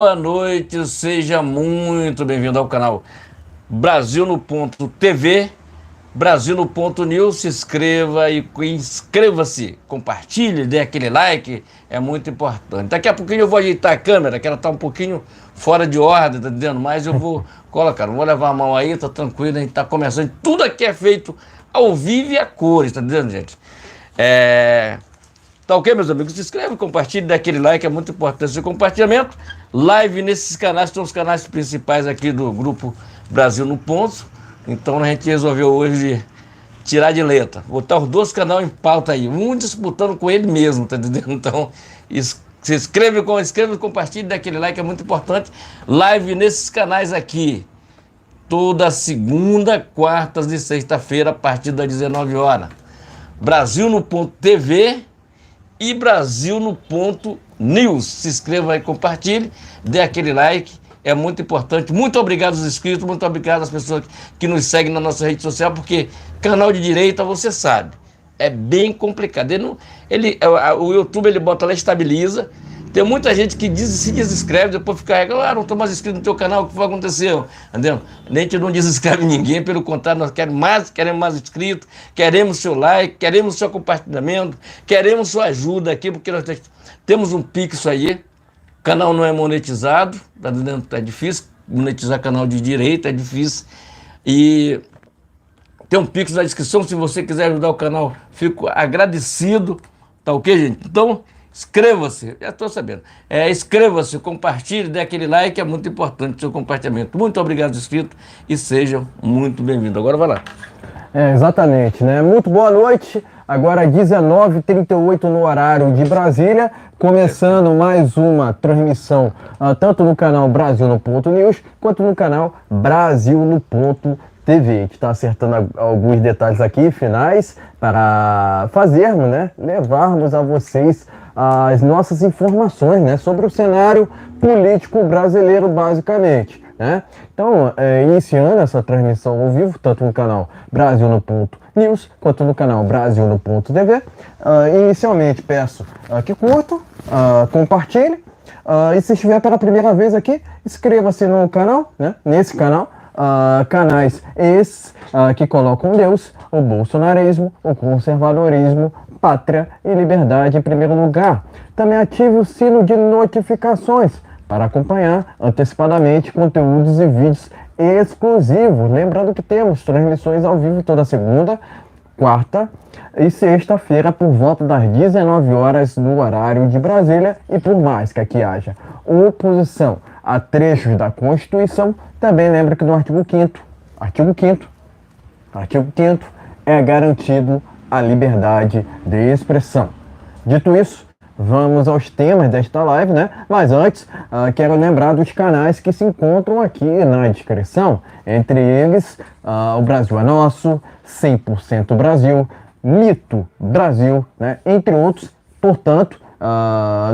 Boa noite, seja muito bem-vindo ao canal Brasil no Ponto TV, Brasil no Ponto News. Se inscreva e inscreva-se, compartilhe, dê aquele like, é muito importante. Daqui a pouquinho eu vou ajeitar a câmera, que ela tá um pouquinho fora de ordem, tá entendendo? Mas eu vou colocar, não vou levar a mão aí, tá tranquilo, a gente tá começando. Tudo aqui é feito ao vivo e a cores, tá entendendo, gente? Tá ok, meus amigos? Se inscreve, compartilhe, dá aquele like, é muito importante o seu compartilhamento. Live nesses canais, são os canais principais aqui do grupo Brasil no Ponto. Então a gente resolveu hoje tirar de letra, botar os dois canais em pauta aí, um disputando com ele mesmo, tá entendendo? Então se inscreve, compartilhe, dá aquele like, é muito importante. Live nesses canais aqui, toda segunda, quartas e sexta-feira, a partir das 19 horas. Brasil no Ponto TV e Brasil no Ponto News. Se inscreva aí, compartilhe, dê aquele like, é muito importante. Muito obrigado aos inscritos, muito obrigado às pessoas que nos seguem na nossa rede social, porque canal de direita, você sabe, é bem complicado. O YouTube ele bota lá, estabiliza. Tem muita gente que se desinscreve, depois fica, não estou mais inscrito no teu canal, o que foi que aconteceu? Entendeu? A gente não desinscreve ninguém, pelo contrário, nós queremos mais inscritos, queremos seu like, queremos seu compartilhamento, queremos sua ajuda aqui, porque nós temos um Pix aí, o canal não é monetizado, tá entendendo? É difícil monetizar canal de direita, é difícil, e tem um Pix na descrição, se você quiser ajudar o canal, fico agradecido, tá ok, gente? Então, inscreva-se, já estou sabendo. Inscreva-se, compartilhe, dê aquele like, é muito importante o seu compartilhamento. Muito obrigado, inscrito, e sejam muito bem-vindos. Agora vai lá. Exatamente, né? Muito boa noite. Agora 19h38 no horário de Brasília, começando mais uma transmissão, tanto no canal Brasil no Ponto News, quanto no canal Brasil no Ponto TV. A gente está acertando alguns detalhes aqui, finais, para fazermos, né? Levarmos a vocês as nossas informações, né? Sobre o cenário político brasileiro, basicamente, né? Então, iniciando essa transmissão ao vivo, tanto no canal Brasil no Ponto News, quanto no canal Brasil no Ponto TV. Inicialmente, peço que curtam, compartilhem, e se estiver pela primeira vez aqui, inscreva-se no canal, né? Nesse canal, canais esses que colocam Deus, o bolsonarismo, o conservadorismo, pátria e liberdade em primeiro lugar. Também ative o sino de notificações para acompanhar antecipadamente conteúdos e vídeos exclusivos. Lembrando que temos transmissões ao vivo toda segunda, quarta e sexta-feira por volta das 19 horas no horário de Brasília. E por mais que aqui haja oposição a trechos da Constituição, também lembra que no artigo 5º é garantido a liberdade de expressão. Dito isso, vamos aos temas desta live, né? Mas antes, quero lembrar dos canais que se encontram aqui na descrição. Entre eles, o Brasil é Nosso, 100% Brasil, Mito Brasil, né? Entre outros. Portanto,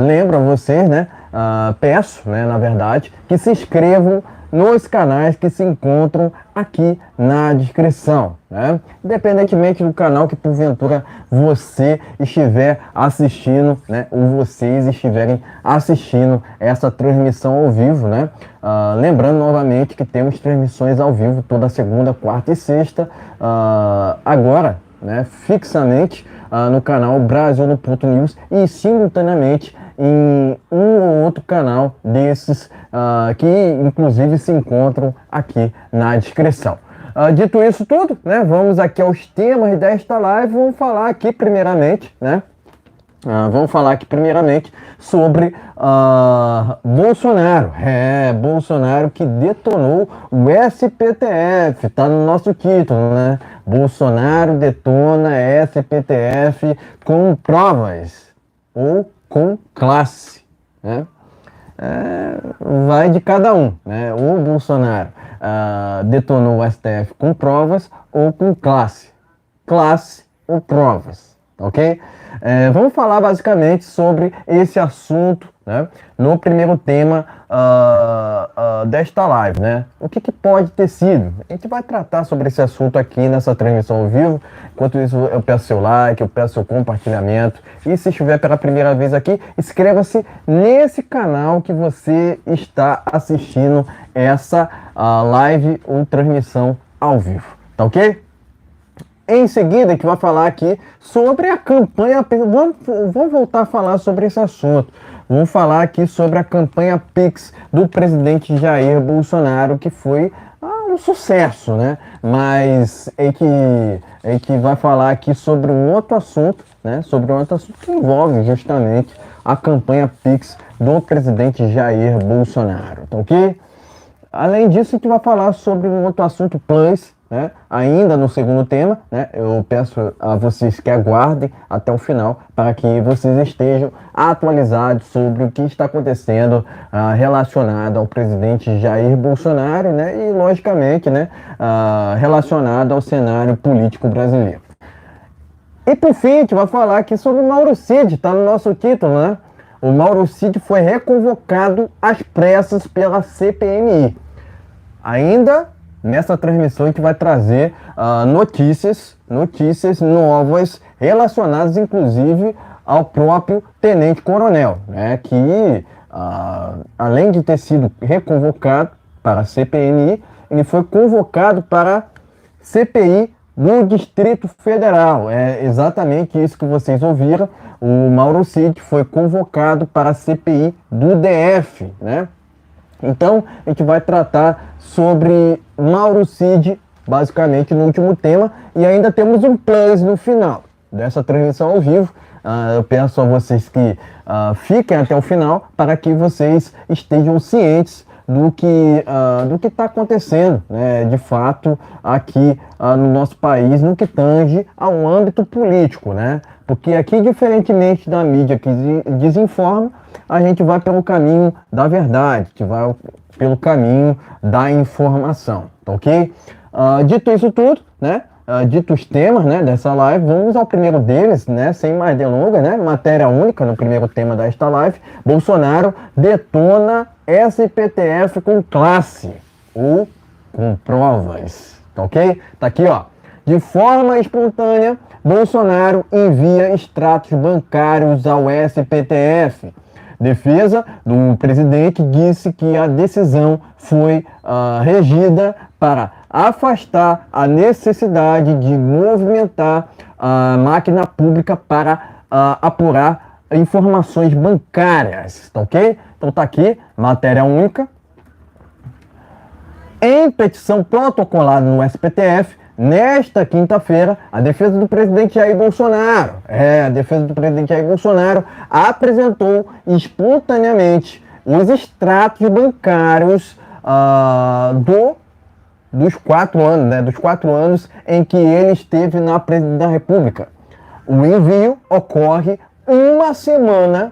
lembro a vocês, né? Peço, né, na verdade, que se inscrevam nos canais que se encontram aqui na descrição, né? Independentemente do canal que porventura você estiver assistindo, né? Ou vocês estiverem assistindo essa transmissão ao vivo, né? Lembrando novamente que temos transmissões ao vivo toda segunda, quarta e sexta, agora, né? Fixamente no canal Brasil no Ponto News e simultaneamente em um ou outro canal desses que inclusive se encontram aqui na descrição. Dito isso tudo, né, vamos aqui aos temas desta live. Vamos falar aqui primeiramente, né, sobre Bolsonaro. Bolsonaro que detonou o SPTF, tá no nosso título, né? Bolsonaro detona SPTF com provas ou com classe, né? Vai de cada um, né? O Bolsonaro detonou o STF com provas ou com classe ou provas, ok? Vamos falar basicamente sobre esse assunto, né, no primeiro tema desta live, né? O que pode ter sido? A gente vai tratar sobre esse assunto aqui nessa transmissão ao vivo. Enquanto isso, eu peço seu like, eu peço seu compartilhamento. E se estiver pela primeira vez aqui, inscreva-se nesse canal que você está assistindo essa live ou transmissão ao vivo, tá ok? Em seguida, a gente vai falar aqui sobre a campanha. Vamos voltar a falar sobre esse assunto. Vamos falar aqui sobre a campanha Pix do presidente Jair Bolsonaro, que foi um sucesso, né? Mas a gente vai falar aqui sobre um outro assunto, né? Sobre um outro assunto que envolve justamente a campanha Pix do presidente Jair Bolsonaro, tá ok? Além disso, a gente vai falar sobre um outro assunto plus, né? Ainda no segundo tema, né? Eu peço a vocês que aguardem até o final para que vocês estejam atualizados sobre o que está acontecendo relacionado ao presidente Jair Bolsonaro, né? E logicamente, né? Relacionado ao cenário político brasileiro. E por fim, a gente vai falar aqui sobre o Mauro Cid, está no nosso título, né? O Mauro Cid foi reconvocado às pressas pela CPMI. Ainda nessa transmissão a gente vai trazer notícias novas relacionadas inclusive ao próprio Tenente Coronel, né, que além de ter sido reconvocado para a CPMI, ele foi convocado para a CPI do Distrito Federal. É exatamente isso que vocês ouviram. O Mauro Cid foi convocado para a CPI do DF, né? Então, a gente vai tratar sobre Mauro Cid, basicamente, no último tema. E ainda temos um plus no final dessa transmissão ao vivo. Eu peço a vocês que fiquem até o final para que vocês estejam cientes do que está acontecendo, né, de fato, aqui no nosso país, no que tange ao âmbito político, né? Porque aqui, diferentemente da mídia que desinforma, a gente vai pelo caminho da verdade, a gente vai pelo caminho da informação, tá ok? Dito isso tudo, né? Dito os temas, né, dessa live, vamos ao primeiro deles, né, sem mais delongas, né? Matéria única no primeiro tema desta live. Bolsonaro detona SPTF com classe ou com provas, tá ok? Tá aqui, ó. De forma espontânea, Bolsonaro envia extratos bancários ao SPTF. Defesa do presidente disse que a decisão foi regida para afastar a necessidade de movimentar a máquina pública para apurar informações bancárias, tá ok? Então tá aqui, matéria única. Em petição protocolada no SPTF, nesta quinta-feira, a defesa do presidente Jair Bolsonaro, apresentou espontaneamente os extratos bancários dos 4 anos, né, dos 4 anos em que ele esteve na presidência da República. O envio ocorre uma semana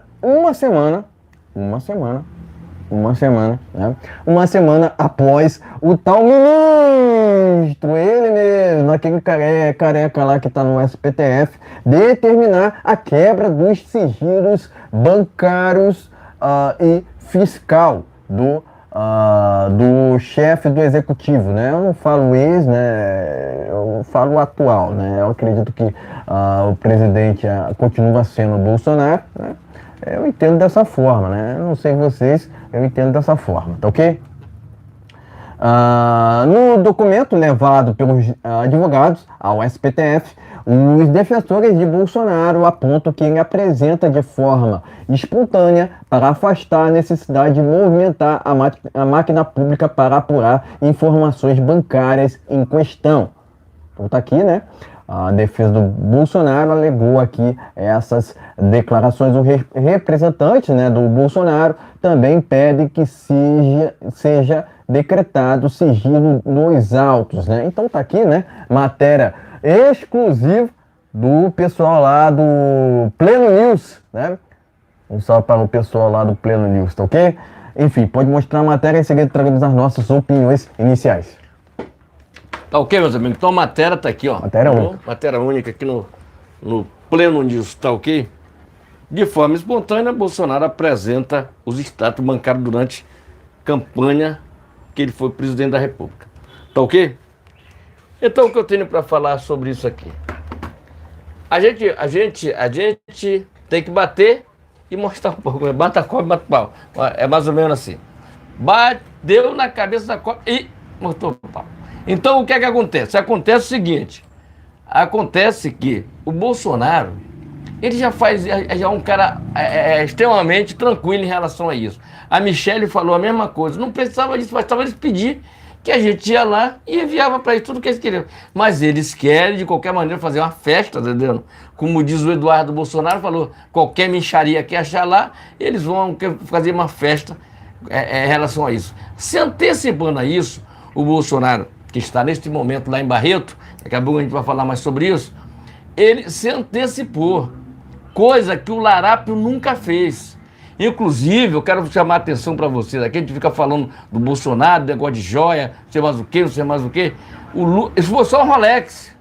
após o tal ministro, ele mesmo, aquele careca lá que está no SPTF, determinar a quebra dos sigilos bancários e fiscal do chefe do executivo, né? Eu não falo ex, né? Eu falo atual, né? Eu acredito que o presidente continua sendo o Bolsonaro, né? Eu entendo dessa forma, né? Eu não sei vocês, eu entendo dessa forma, tá ok? No documento levado pelos advogados ao SPTF, os defensores de Bolsonaro apontam que ele apresenta de forma espontânea para afastar a necessidade de movimentar a máquina pública para apurar informações bancárias em questão. Então tá aqui, né? A defesa do Bolsonaro alegou aqui essas declarações. O representante, né, do Bolsonaro também pede que seja decretado sigilo nos autos, né? Então tá aqui, né, matéria exclusiva do pessoal lá do Pleno News, né? Um salve para o pessoal lá do Pleno News, tá ok? Enfim, pode mostrar a matéria e em seguida traremos as nossas opiniões iniciais. Tá ok, meus amigos? Então a matéria tá aqui, ó. Matéria única. Matéria única aqui no pleno nisso, tá ok? De forma espontânea, Bolsonaro apresenta os status bancários durante campanha que ele foi presidente da República. Tá ok? Então, o que eu tenho para falar sobre isso aqui? A gente tem que bater e mostrar um pouco. Bata a cobra, bata o pau. É mais ou menos assim. Bateu na cabeça da cobra e mostrou o pau. Então, o que é que acontece? Acontece o seguinte. Acontece que o Bolsonaro, ele já é um cara extremamente tranquilo em relação a isso. A Michelle falou a mesma coisa. Não precisava disso, bastava eles pedir que a gente ia lá e enviava para eles tudo que eles queriam. Mas eles querem, de qualquer maneira, fazer uma festa, tá entendendo? Como diz o Eduardo Bolsonaro, falou, qualquer mixaria que achar lá, eles vão fazer uma festa em relação a isso. Se antecipando a isso, o Bolsonaro, que está neste momento lá em Barreto, daqui a pouco a gente vai falar mais sobre isso, ele se antecipou, coisa que o Larápio nunca fez. Inclusive, eu quero chamar a atenção para vocês aqui, a gente fica falando do Bolsonaro, negócio de joia, não sei mais o que, não sei mais o que. Isso foi só um Rolex.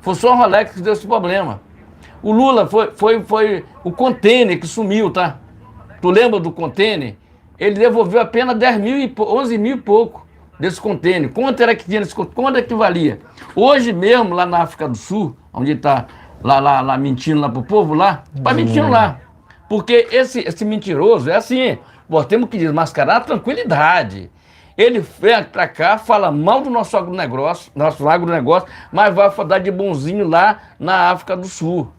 Foi só um Rolex que deu esse problema. O Lula foi o container que sumiu, tá? Tu lembra do container? Ele devolveu apenas 11 mil e pouco desse container. Quanto era que tinha nesse container? Quanto é que valia? Hoje mesmo, lá na África do Sul, onde ele está lá mentindo lá pro povo, tá mentindo lá. Porque esse mentiroso é assim, nós temos que desmascarar a tranquilidade. Ele vem pra cá, fala mal do nosso agronegócio, mas vai dar de bonzinho lá na África do Sul.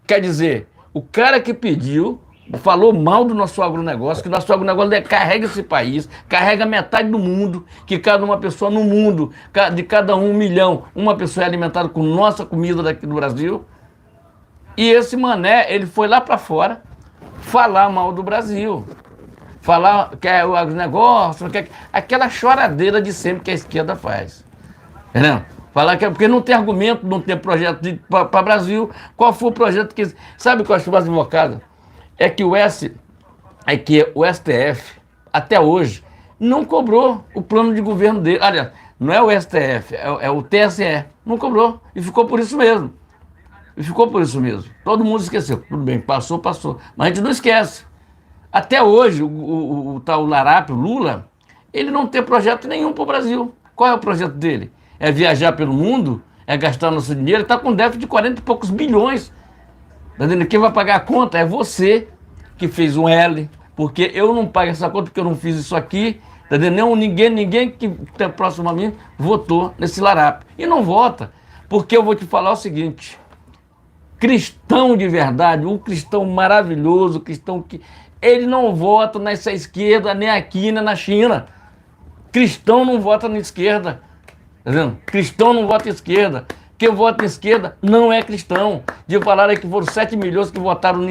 Quer dizer, o cara que pediu, falou mal do nosso agronegócio, que o nosso agronegócio carrega esse país, carrega metade do mundo, que cada uma pessoa no mundo, de cada 1 milhão, uma pessoa é alimentada com nossa comida daqui do Brasil. E esse mané, ele foi lá para fora falar mal do Brasil. Falar que é o agronegócio, que é aquela choradeira de sempre que a esquerda faz. Entendeu? Falar que é porque não tem argumento, não tem projeto para o Brasil. Qual foi o projeto que... Sabe o que eu acho mais invocado? É que o STF, até hoje, não cobrou o plano de governo dele. Aliás, não é o STF, é o TSE. Não cobrou. E ficou por isso mesmo. Todo mundo esqueceu. Tudo bem, passou. Mas a gente não esquece. Até hoje, o tal Larápio, Lula, ele não tem projeto nenhum para o Brasil. Qual é o projeto dele? É viajar pelo mundo? É gastar nosso dinheiro? Ele está com déficit de 40 e poucos bilhões. Tá dizendo? Quem vai pagar a conta é você, que fez um L. Porque eu não pago essa conta porque eu não fiz isso aqui. Tá dizendo? Ninguém que está próximo a mim votou nesse Larápio. E não vota. Porque eu vou te falar o seguinte... Cristão de verdade, um cristão maravilhoso, cristão que... Ele não vota nessa esquerda, nem aqui, nem na China. Cristão não vota na esquerda. Tá vendo? Cristão não vota em esquerda. Quem vota em esquerda não é cristão. De falar aí que foram 7 milhões que votaram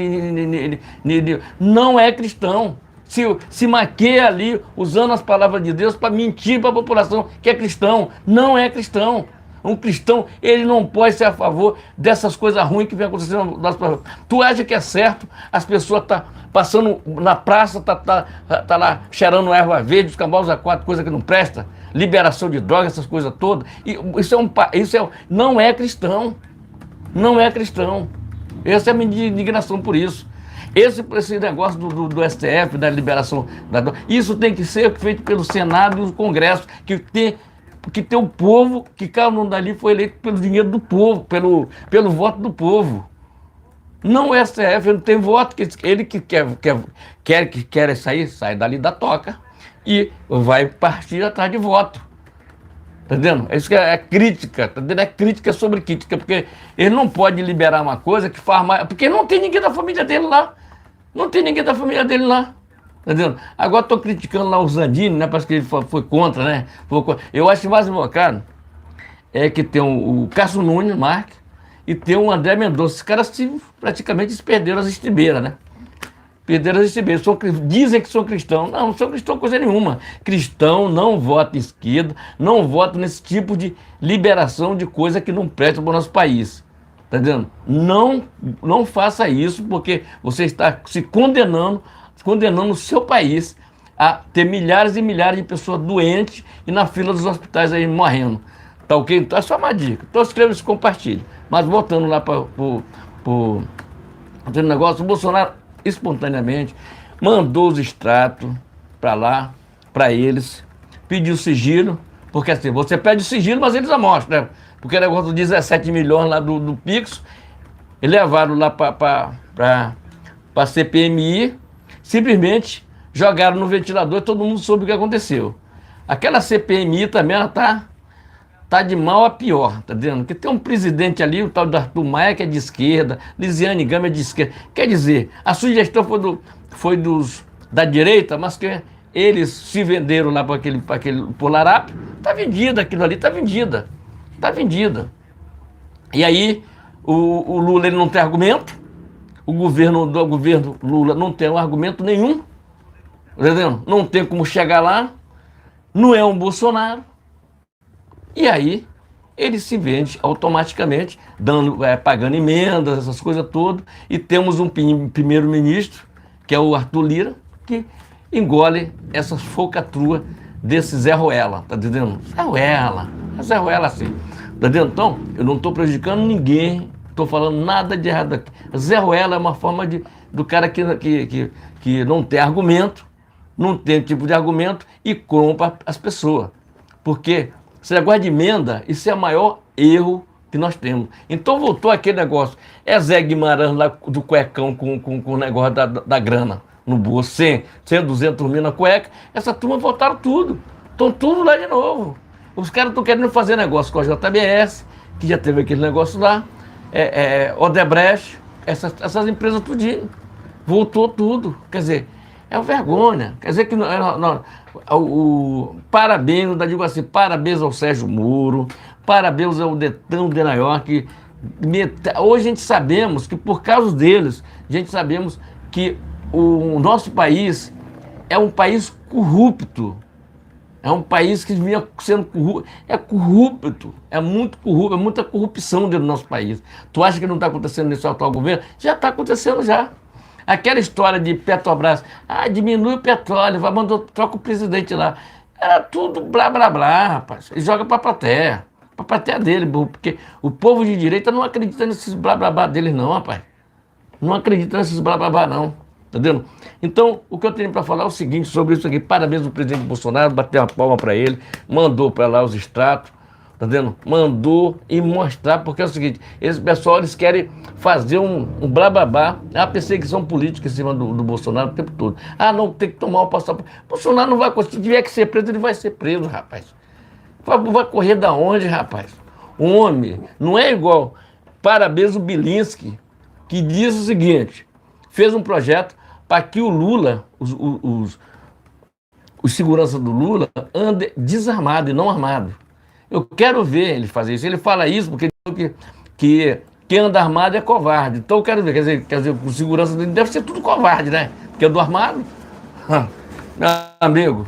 não é cristão. Se maqueia ali, usando as palavras de Deus para mentir para a população que é cristão. Não é cristão. Um cristão, ele não pode ser a favor dessas coisas ruins que vem acontecendo no nosso país. Tu acha que é certo? As pessoas estão passando na praça, tá lá cheirando erva verde, os cambalaos a 4, coisa que não presta, liberação de drogas, essas coisas todas. E não é cristão. Não é cristão. Essa é a minha indignação por isso. Esse negócio do STF, da liberação da droga, isso tem que ser feito pelo Senado e o Congresso, que tem o povo, que cada um dali foi eleito pelo dinheiro do povo, pelo voto do povo. Não o STF, ele não tem voto, ele que quer sair, sai dali da toca e vai partir atrás de voto. Tá entendendo? Isso que é crítica, tá entendendo? É crítica sobre crítica, porque ele não pode liberar uma coisa que faz mais... Porque não tem ninguém da família dele lá. Tá entendendo? Agora estou criticando lá o Zandini, né? Parece que ele foi contra, né? Eu acho mais invocado é que tem o Cássio Nunes Marques e tem o André Mendonça. Esses caras praticamente se perderam as estribeiras, né? Perderam as estribeiras. Dizem que são cristãos. Não são cristãos coisa nenhuma. Cristão não vota em esquerda, não vota nesse tipo de liberação de coisa que não presta para o nosso país. Tá entendendo? Não faça isso, porque você está se condenando o seu país a ter milhares e milhares de pessoas doentes e na fila dos hospitais aí morrendo. Tá ok? Então é só uma dica. Então escreva e compartilhe. Mas voltando lá para aquele negócio, o Bolsonaro espontaneamente mandou os extratos para lá, para eles, pediu sigilo, porque assim, você pede sigilo, mas eles amostram, né? Porque o negócio dos 17 milhões lá do Pix, eles levaram lá para a CPMI, simplesmente jogaram no ventilador e todo mundo soube o que aconteceu. Aquela CPMI também, ela tá de mal a pior, tá entendendo? Porque tem um presidente ali, o tal do Arthur Maia, que é de esquerda, Lisiane Gama é de esquerda. Quer dizer, a sugestão foi da direita, mas que eles se venderam lá para aquele Polarápio. Tá vendida aquilo ali, tá vendida. Tá vendida. E aí, o Lula ele não tem argumento, o governo Lula não tem um argumento nenhum, tá entendendo? Não tem como chegar lá, não é um Bolsonaro. E aí, ele se vende automaticamente, pagando emendas, essas coisas todas, e temos um primeiro-ministro, que é o Arthur Lira, que engole essa focatrua desse Zé Ruela, tá entendendo? Zé Ruela assim, tá entendendo? Então, eu não estou prejudicando ninguém, estou falando nada de errado aqui. Zé Ruela é uma forma do cara que não tem argumento, não tem tipo de argumento e compra as pessoas. Porque esse negócio de emenda, isso é o maior erro que nós temos. Então voltou aquele negócio, é Zé Guimarães lá do cuecão com o negócio da grana no bolso, 100, 200 mil na cueca, essa turma voltaram tudo, estão tudo lá de novo. Os caras estão querendo fazer negócio com a JBS, que já teve aquele negócio lá, Odebrecht, essas empresas tudinho, voltou tudo, quer dizer, é uma vergonha, quer dizer que parabéns, eu digo assim, parabéns ao Sérgio Moro, parabéns ao Detão de Nova York. Hoje a gente sabemos que por causa deles, a gente sabemos que o nosso país é um país corrupto. É um país que vinha sendo corrupto, é muito corrupto, é muita corrupção dentro do nosso país. Tu acha que não está acontecendo nesse atual governo? Já está acontecendo já. Aquela história de Petrobras, diminui o petróleo, troca o presidente lá. Era tudo blá blá blá, rapaz. Ele joga para a plateia dele, porque o povo de direita não acredita nesses blá blá blá deles não, rapaz. Não acredita nesses blá blá blá não. Tá entendendo? Então, o que eu tenho para falar é o seguinte sobre isso aqui. Parabéns ao presidente Bolsonaro, bateu uma palma para ele, mandou para lá os extratos, tá entendendo? Mandou e mostrar, porque é o seguinte, esse pessoal, eles querem fazer um blá blá blá, a perseguição política em cima do Bolsonaro o tempo todo. Não, tem que tomar o passaporte. Bolsonaro não vai conseguir, se tiver que ser preso, ele vai ser preso, rapaz. Vai correr da onde, rapaz? Homem, não é igual. Parabéns o Bilinski, que diz o seguinte, fez um projeto para que o Lula, os seguranças do Lula, andem desarmados e não armados. Eu quero ver ele fazer isso. Ele fala isso porque ele diz que quem anda armado é covarde. Então eu quero ver, quer dizer, o segurança dele deve ser tudo covarde, né? Porque é do armado. Meu amigo,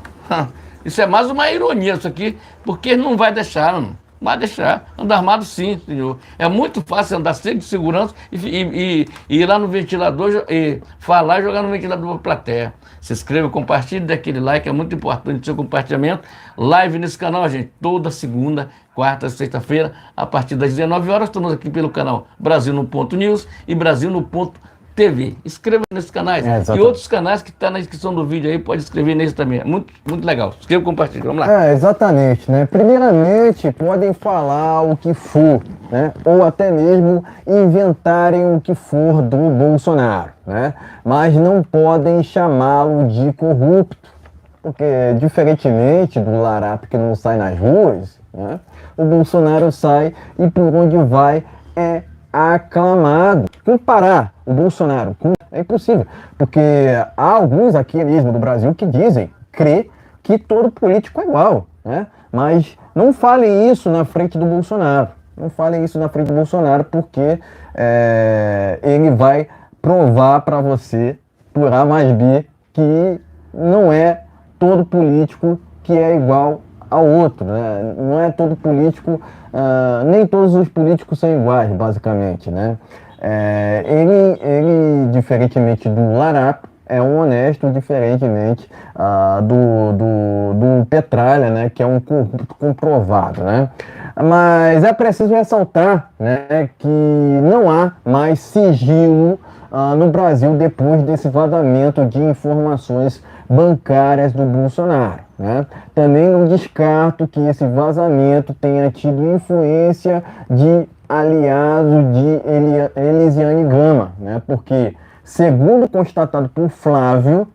isso é mais uma ironia isso aqui, porque ele não vai deixar, não. Vai deixar. Andar armado sim, senhor. É muito fácil andar sem de segurança e ir lá no ventilador e falar e jogar no ventilador para a plateia. Se inscreva, compartilhe, dê aquele like, é muito importante o seu compartilhamento. Live nesse canal, gente, toda segunda, quarta, sexta-feira, a partir das 19 horas, estamos aqui pelo canal Brasil no Ponto News e Brasil no Ponto TV. Inscreva nesses canais. E outros canais que estão na descrição do vídeo aí, pode inscrever nesse também. É muito, muito legal. Inscreva e compartilhe. Vamos lá. Exatamente, né? Primeiramente, podem falar o que for, né? Ou até mesmo inventarem o que for do Bolsonaro, né? Mas não podem chamá-lo de corrupto, porque diferentemente do Larápio que não sai nas ruas, né? O Bolsonaro sai e por onde vai é aclamado. Comparar o Bolsonaro é impossível, porque há alguns aqui mesmo do Brasil que dizem, crer que todo político é igual, né? Mas não falem isso na frente do Bolsonaro. Não falem isso na frente do Bolsonaro, porque ele vai provar para você, por A mais B, que não é todo político que é igual ao outro, né? Não é todo político, nem todos os políticos são iguais, basicamente, né? Ele, diferentemente do Larápio, é um honesto, diferentemente do Petralha, né, que é um corrupto comprovado, né? Mas é preciso ressaltar, né, que não há mais sigilo no Brasil depois desse vazamento de informações bancárias do Bolsonaro, né? Também não descarto que esse vazamento tenha tido influência de aliado de Elisiane Gama, né? Porque, segundo constatado por Flávio,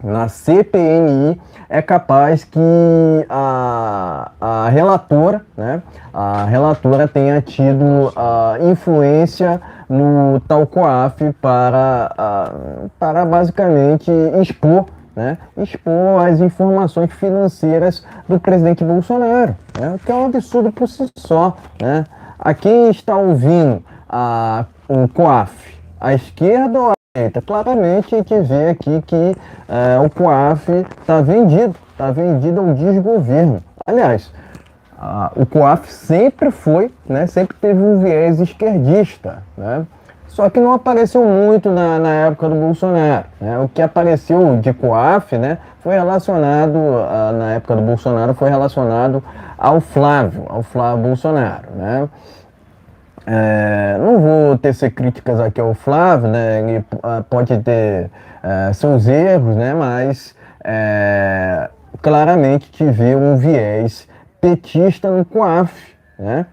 na CPMI, é capaz que a relatora, né, a relatora tenha tido influência no tal COAF para basicamente expor, né, expor as informações financeiras do presidente Bolsonaro, né, que é um absurdo por si só, né? A quem está ouvindo o COAF, a esquerda ou claramente a gente vê aqui que o COAF está vendido ao desgoverno. Aliás, o COAF sempre foi, né, sempre teve um viés esquerdista, né? Só que não apareceu muito na época do Bolsonaro, né? O que apareceu de COAF, né, foi relacionado, na época do Bolsonaro, foi relacionado ao Flávio Bolsonaro, né? Não vou tecer críticas aqui ao Flávio, né? Ele pode ter seus erros, né? Mas claramente tive um viés petista no COAF, né?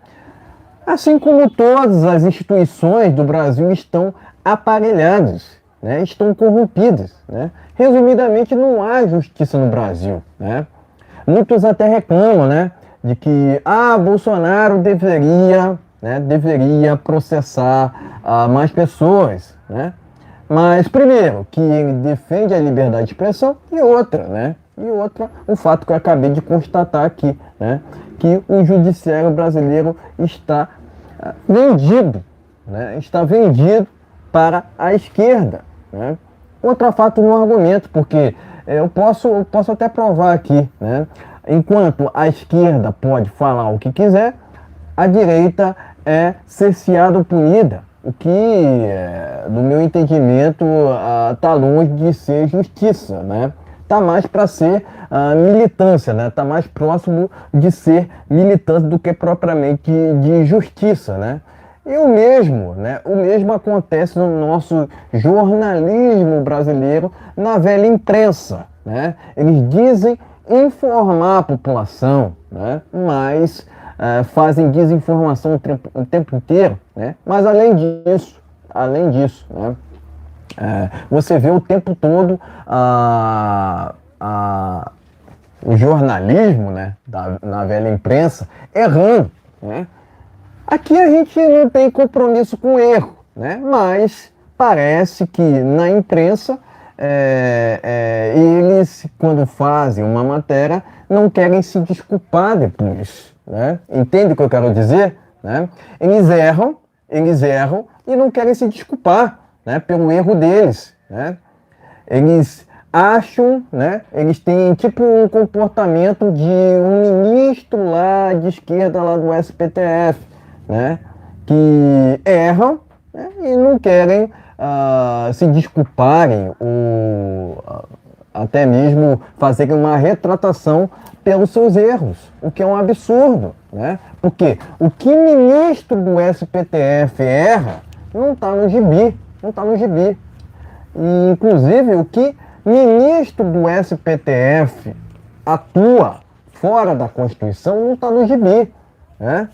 Assim como todas as instituições do Brasil estão aparelhadas, né? Estão corrompidas, né? Resumidamente, não há justiça no Brasil, né? Muitos até reclamam, né, de que Bolsonaro deveria processar mais pessoas, né? Mas, primeiro, que ele defende a liberdade de expressão e outra, né? E outra, o fato que eu acabei de constatar aqui, né? Que o judiciário brasileiro está vendido, né? Está vendido para a esquerda, né? Outro fato no argumento, porque eu posso até provar aqui, né? Enquanto a esquerda pode falar o que quiser, a direita é cerceada ou punida, o que, no meu entendimento, está longe de ser justiça, né? Está mais para ser militância, né? Está mais próximo de ser militância do que propriamente de justiça, né? E o mesmo, né? O mesmo acontece no nosso jornalismo brasileiro, na velha imprensa, né? Eles dizem informar a população, né? Mas fazem desinformação o tempo inteiro, né? Mas além disso, né? Você vê o tempo todo o jornalismo, né? Na velha imprensa errando, né? Aqui a gente não tem compromisso com erro, né? Mas parece que na imprensa eles, quando fazem uma matéria, não querem se desculpar depois, né? Entende o que eu quero dizer? Né? Eles erram e não querem se desculpar, né, pelo erro deles, né? Eles acham, né? Eles têm tipo um comportamento de um ministro lá de esquerda lá do STF, né? Que erram, né, e não querem se desculparem ou até mesmo fazerem uma retratação pelos seus erros, o que é um absurdo, né? Porque o que ministro do STF erra não está no gibi, E, inclusive, o que ministro do STF atua fora da Constituição não está no gibi, né?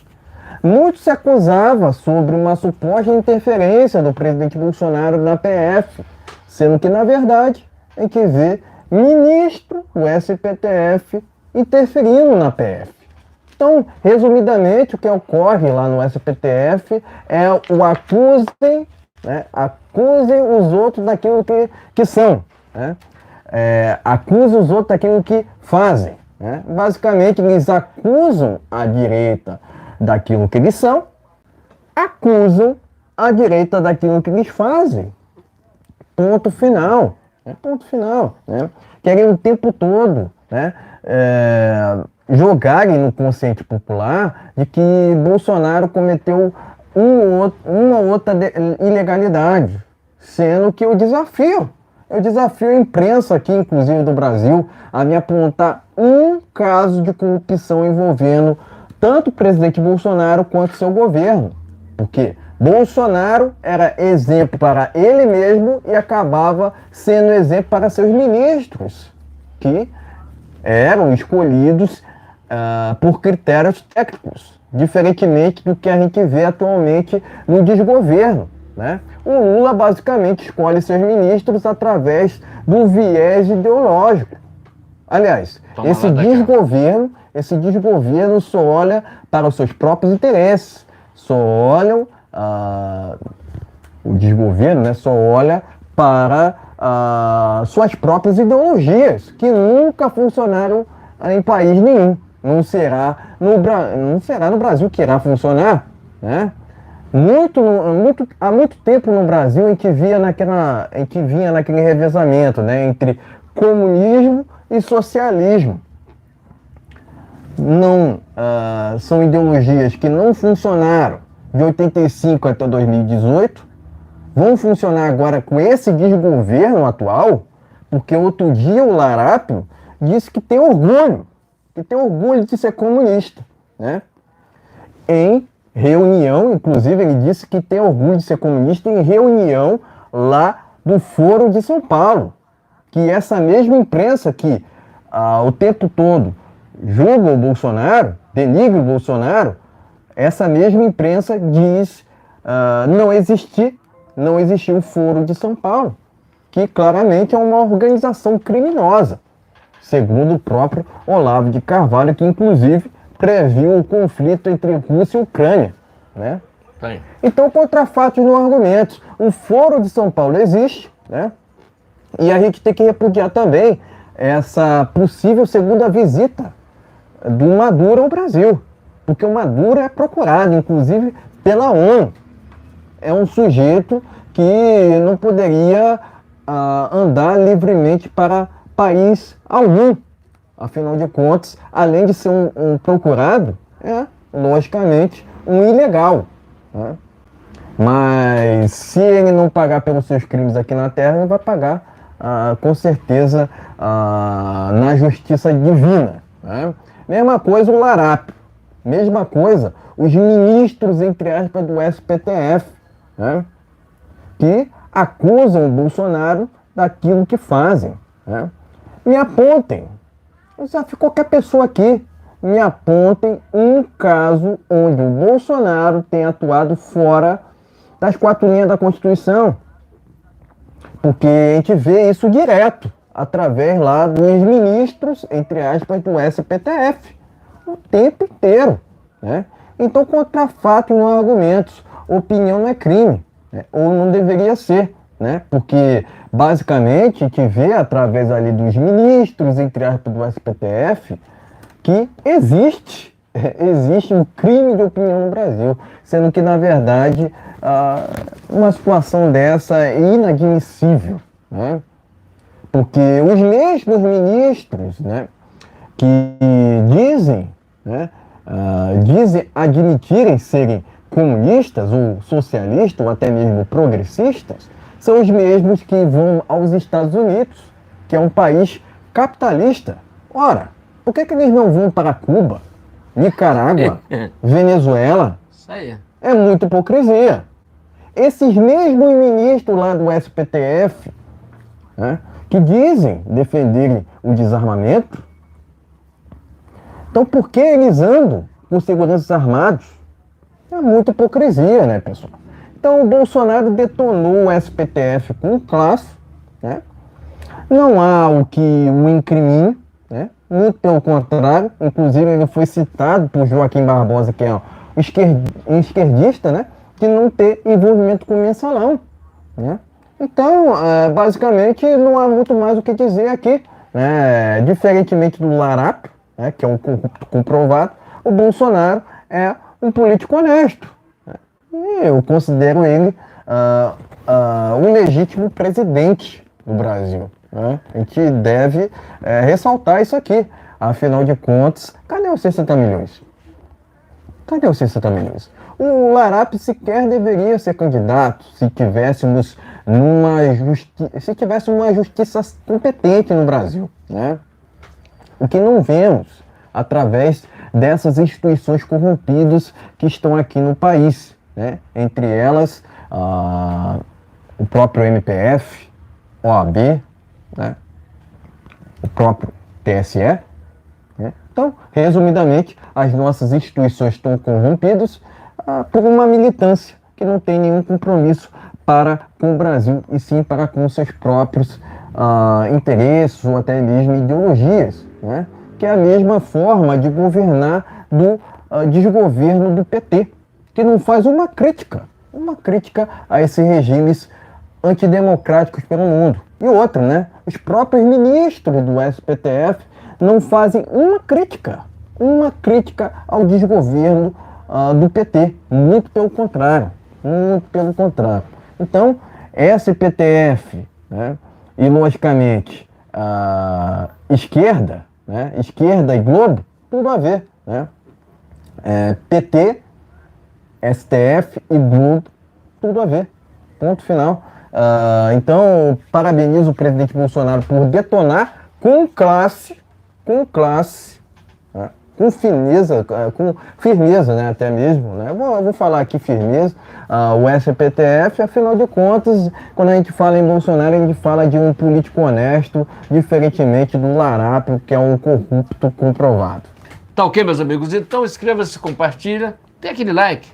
Muito se acusava sobre uma suposta interferência do presidente Bolsonaro na PF, sendo que, na verdade, tem que ver ministro do STF interferindo na PF. Então, resumidamente, o que ocorre lá no STF é o acusem, né? Acusem os outros daquilo que são, né? Acusem os outros daquilo que fazem, né? Basicamente, eles acusam a direita daquilo que eles são, acusam a direita daquilo que eles fazem. Ponto final. Ponto final. Né? Querem o tempo todo, né, jogarem no consciente popular de que Bolsonaro cometeu uma outra ilegalidade, sendo que eu Eu desafio a imprensa aqui, inclusive do Brasil, a me apontar um caso de corrupção envolvendo tanto o presidente Bolsonaro quanto seu governo. Porque Bolsonaro era exemplo para ele mesmo e acabava sendo exemplo para seus ministros, que eram escolhidos por critérios técnicos, diferentemente do que a gente vê atualmente no desgoverno, né? O Lula basicamente escolhe seus ministros através do viés ideológico. Aliás, esse desgoverno só olha para os seus próprios interesses, só olham o desgoverno, né, só olha para suas próprias ideologias, que nunca funcionaram em país nenhum. Não será no Brasil que irá funcionar, né? Há muito tempo no Brasil em que vinha naquele revezamento, né, entre comunismo e socialismo. Não são ideologias que não funcionaram de 85 até 2018, vão funcionar agora com esse desgoverno atual, porque outro dia o Larápio disse que tem orgulho de ser comunista, né? Em reunião, inclusive ele disse que tem orgulho de ser comunista em reunião lá do Foro de São Paulo, que essa mesma imprensa que o tempo todo julga o Bolsonaro, denigra o Bolsonaro, essa mesma imprensa diz não existiu o Foro de São Paulo, que claramente é uma organização criminosa, segundo o próprio Olavo de Carvalho, que inclusive previu o conflito entre Rússia e Ucrânia, né? Bem. Então, contra fatos não argumentos. O Foro de São Paulo existe, né? E a gente tem que repudiar também essa possível segunda visita do Maduro ao Brasil, porque o Maduro é procurado, inclusive, pela ONU. É um sujeito que não poderia andar livremente para país algum. Afinal de contas, além de ser um procurado, logicamente, um ilegal, né? Mas se ele não pagar pelos seus crimes aqui na Terra, ele vai pagar, com certeza, na justiça divina, né? Mesma coisa o Larápio, mesma coisa os ministros, entre aspas, do STF, né? Que acusam o Bolsonaro daquilo que fazem, né? Me apontem, eu desafio qualquer pessoa aqui, me apontem um caso onde o Bolsonaro tem atuado fora das quatro linhas da Constituição. Porque a gente vê isso direto, através lá dos ministros, entre aspas, do STF, o tempo inteiro, né? Então, contra fatos não há argumentos, opinião não é crime, né? Ou não deveria ser, né? Porque, basicamente, a gente vê através ali dos ministros, entre aspas, do STF, que existe um crime de opinião no Brasil, sendo que, na verdade, uma situação dessa é inadmissível, né? Porque os mesmos ministros, né, que dizem admitirem serem comunistas ou socialistas ou até mesmo progressistas, são os mesmos que vão aos Estados Unidos, que é um país capitalista. Ora, por que eles não vão para Cuba, Nicarágua, Venezuela? Isso aí. É muita hipocrisia. Esses mesmos ministros lá do STF, né, que dizem defenderem o desarmamento, então por que eles andam com seguranças armados? É muita hipocrisia, né, pessoal? Então o Bolsonaro detonou o STF com classe, né? Não há o que o incrimine, né? Muito pelo contrário, inclusive ele foi citado por Joaquim Barbosa, que é um esquerdista, né? Que não ter envolvimento com o mensalão, né? Então, basicamente, não há muito mais o que dizer aqui, né? Diferentemente do Larápio, né? Que é um corrupto comprovado, o Bolsonaro é um político honesto, né? E eu considero ele um legítimo presidente do Brasil, né? A gente deve ressaltar isso aqui. Afinal de contas, cadê os 60 milhões? Cadê os 60 milhões? O Larápio sequer deveria ser candidato se tivéssemos se tivesse uma justiça competente no Brasil, né? O que não vemos através dessas instituições corrompidas que estão aqui no país, né? Entre elas, o próprio MPF, OAB, né? O próprio TSE. Né? Então, resumidamente, as nossas instituições estão corrompidas por uma militância que não tem nenhum compromisso para com o Brasil e sim para com seus próprios interesses ou até mesmo ideologias, né? Que é a mesma forma de governar do desgoverno do PT, que não faz uma crítica a esses regimes antidemocráticos pelo mundo. E outra, né? Os próprios ministros do STF não fazem uma crítica ao desgoverno do PT. Muito pelo contrário. Então, STF, né? E logicamente a esquerda, né? Esquerda e Globo, tudo a ver, né? PT, STF e Globo, tudo a ver. Ponto final. Então, parabenizo o presidente Bolsonaro por detonar com classe, né? com firmeza, né? Até mesmo, né? Eu vou falar aqui firmeza, o STF, afinal de contas, quando a gente fala em Bolsonaro, a gente fala de um político honesto, diferentemente do Larápio, que é um corrupto comprovado. Tá ok, meus amigos? Então inscreva-se, compartilha, dê aquele like,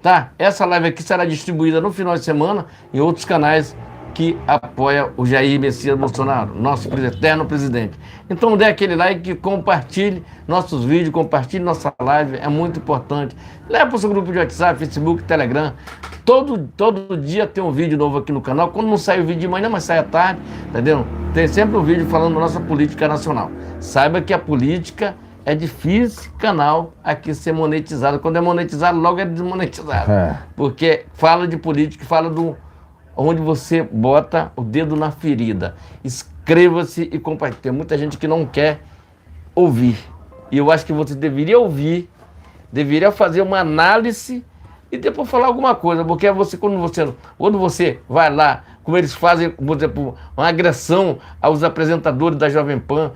tá? Essa live aqui será distribuída no final de semana em outros canais que apoiam o Jair Messias Bolsonaro, nosso eterno presidente. Então dê aquele like, compartilhe nossos vídeos, compartilhe nossa live, é muito importante. Leve para o seu grupo de WhatsApp, Facebook, Telegram. Todo dia tem um vídeo novo aqui no canal. Quando não sai o vídeo de manhã, mas sai à tarde, entendeu? Tem sempre um vídeo falando da nossa política nacional. Saiba que a política é difícil canal aqui ser monetizado. Quando é monetizado, logo é desmonetizado. Porque fala de política, fala onde você bota o dedo na ferida. Inscreva-se e compartilhe. Tem muita gente que não quer ouvir. E eu acho que você deveria ouvir, deveria fazer uma análise e depois falar alguma coisa. Porque quando você vai lá, como eles fazem, por exemplo, uma agressão aos apresentadores da Jovem Pan,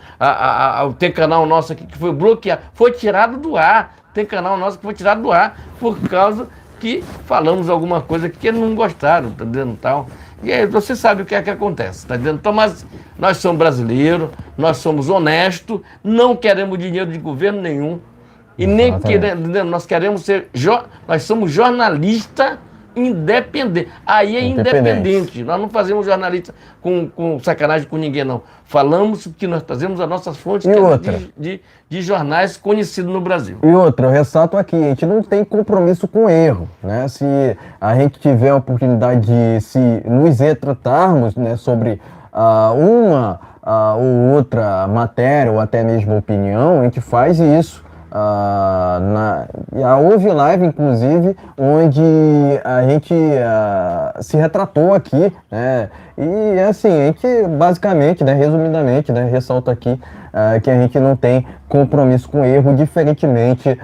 tem canal nosso aqui que foi bloqueado, foi tirado do ar. Tem canal nosso que foi tirado do ar por causa que falamos alguma coisa que eles não gostaram, tá entendendo, tal. E aí você sabe o que é que acontece, tá entendendo? Então, mas nós somos brasileiros, nós somos honestos, não queremos dinheiro de governo nenhum e nem queremos, nós queremos nós somos jornalistas independente. Aí é independente. Nós não fazemos jornalista com sacanagem com ninguém, não. Falamos que nós trazemos as nossas fontes de jornais conhecidos no Brasil. E outra, eu ressalto aqui, a gente não tem compromisso com erro, né? Se a gente tiver a oportunidade de se nos retratarmos, né, sobre uma ou outra matéria ou até mesmo opinião, a gente faz isso. Houve live, inclusive, onde a gente se retratou aqui, né? E assim, a gente basicamente, né, resumidamente, né, ressalta aqui que a gente não tem compromisso com erro, diferentemente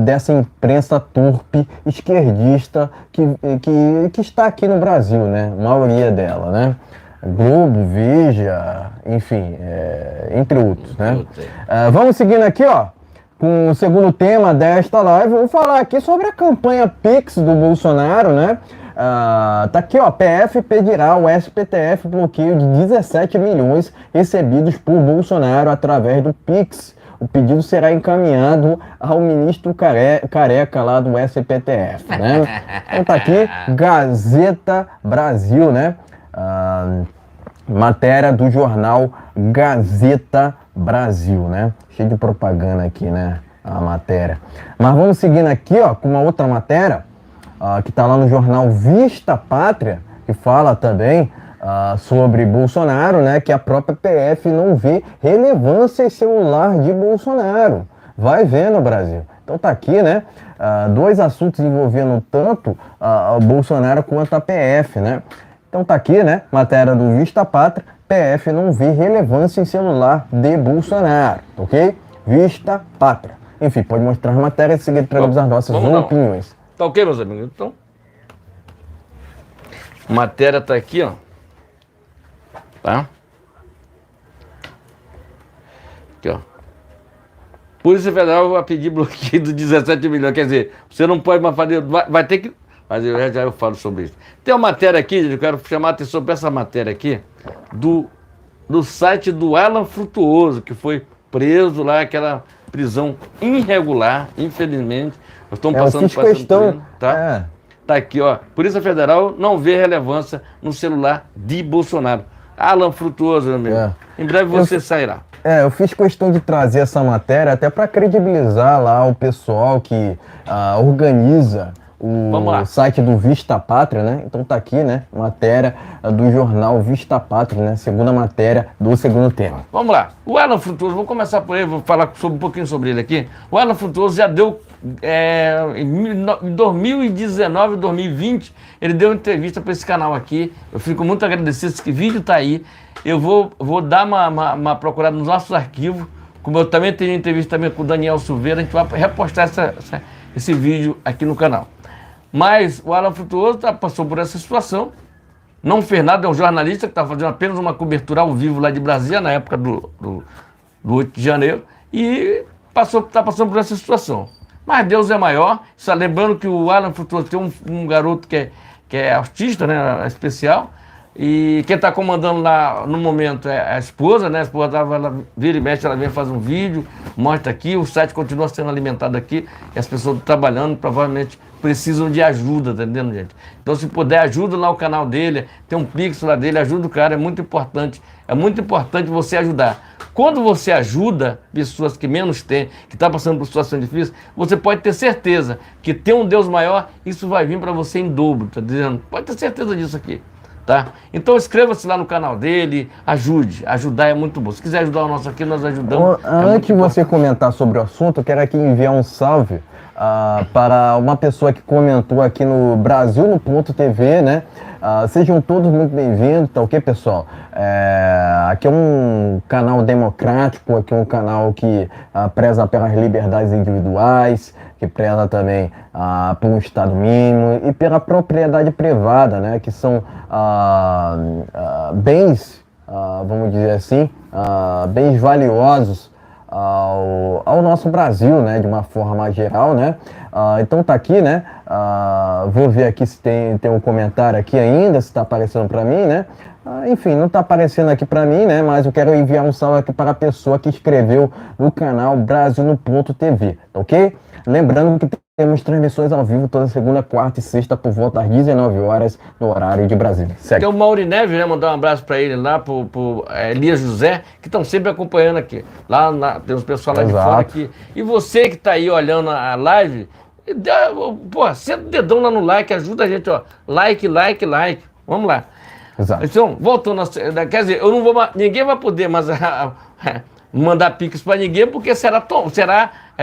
dessa imprensa torpe, esquerdista que está aqui no Brasil, né? A maioria dela, né? Globo, Veja, enfim, entre outros, né? Vamos seguindo aqui, ó. Com o segundo tema desta live, vou falar aqui sobre a campanha Pix do Bolsonaro, né? Tá aqui, ó, PF pedirá ao STF bloqueio de 17 milhões recebidos por Bolsonaro através do Pix. O pedido será encaminhado ao ministro Careca lá do STF, né? Então tá aqui, Gazeta Brasil, né? Matéria do jornal Gazeta Brasil, né? Cheio de propaganda aqui, né? A matéria. Mas vamos seguindo aqui, ó, com uma outra matéria que tá lá no jornal Vista Pátria, que fala também sobre Bolsonaro, né? Que a própria PF não vê relevância em celular de Bolsonaro. Vai vendo, Brasil. Então tá aqui, né? Dois assuntos envolvendo tanto o Bolsonaro quanto a PF, né? Então tá aqui, né? Matéria do Vista Pátria. PF não vê relevância em celular de Bolsonaro, ok? Vista Pátria. Enfim, pode mostrar a matéria e seguir para as nossas opiniões. Tá ok, meus amigos? Então, Matéria tá aqui, ó. Tá? Aqui, ó. Polícia Federal vai pedir bloqueio dos 17 milhões. Quer dizer, você não pode mais fazer. Vai ter que. Mas já eu falo sobre isso. Tem uma matéria aqui, eu quero chamar a atenção para essa matéria aqui, do site do Alan Frutuoso, que foi preso lá, aquela prisão irregular, infelizmente. Nós estamos Eu fiz questão. por ele, tá? Tá aqui, ó. Polícia Federal não vê relevância no celular de Bolsonaro. Alan Frutuoso, meu amigo. Em breve você sairá. Eu fiz questão de trazer essa matéria até para credibilizar lá o pessoal que organiza o site do Vista Pátria, né? Então tá aqui, né? Matéria do jornal Vista Pátria, né? Segunda matéria do segundo tema. Vamos lá. O Alan Frutuoso, vou começar por ele, vou falar um pouquinho sobre ele aqui. O Alan Frutuoso já deu, em 2019, 2020, ele deu entrevista para esse canal aqui. Eu fico muito agradecido, esse vídeo tá aí. Eu vou dar uma procurada nos nossos arquivos. Como eu também tenho entrevista também com o Daniel Silveira, a gente vai repostar esse vídeo aqui no canal. Mas o Alan Frutuoso passou por essa situação, não fez nada, é um jornalista que está fazendo apenas uma cobertura ao vivo lá de Brasília, na época do 8 de janeiro, e está passando por essa situação. Mas Deus é maior, só lembrando que o Alan Frutuoso tem um garoto que é artista, né, especial, e quem está comandando lá no momento é a esposa, né? A esposa ela vira e mexe, ela vem fazer um vídeo, mostra aqui, o site continua sendo alimentado aqui, e as pessoas trabalhando provavelmente precisam de ajuda, tá entendendo, gente? Então, se puder, ajuda lá o canal dele, tem um Pix lá dele, ajuda o cara, é muito importante você ajudar. Quando você ajuda pessoas que menos têm, que estão passando por situação difícil, você pode ter certeza que tem um Deus maior, isso vai vir para você em dobro, tá entendendo? Pode ter certeza disso aqui. Tá? Então inscreva-se lá no canal dele, ajudar é muito bom. Se quiser ajudar o nosso aqui, nós ajudamos. Antes de você comentar sobre o assunto, eu quero aqui enviar um salve para uma pessoa que comentou aqui no Brasil no Ponto TV, né? Sejam todos muito bem-vindos, tá ok, pessoal? Aqui é um canal democrático, aqui é um canal que preza pelas liberdades individuais, que preza também por um Estado mínimo e pela propriedade privada, né? Que são bens, vamos dizer assim, bens valiosos ao nosso Brasil, né, de uma forma geral, né? Então tá aqui, né? Vou ver aqui se tem um comentário aqui ainda, se tá aparecendo para mim, né? Enfim, não tá aparecendo aqui para mim, né? Mas eu quero enviar um salve aqui para a pessoa que escreveu no canal Brasil no Ponto TV, ok? Lembrando que temos transmissões ao vivo toda segunda, quarta e sexta por volta às 19 horas no horário de Brasília. Segue. Tem o Mauri Neves, né? Mandar um abraço para ele lá, pro Elias José, que estão sempre acompanhando aqui. Tem os pessoal lá de fora aqui. E você que tá aí olhando a live, senta o dedão lá no like, ajuda a gente, ó. Like. Vamos lá. Exato. Então, voltando, quer dizer, eu não vou, ninguém vai poder mais mandar pix para ninguém, porque será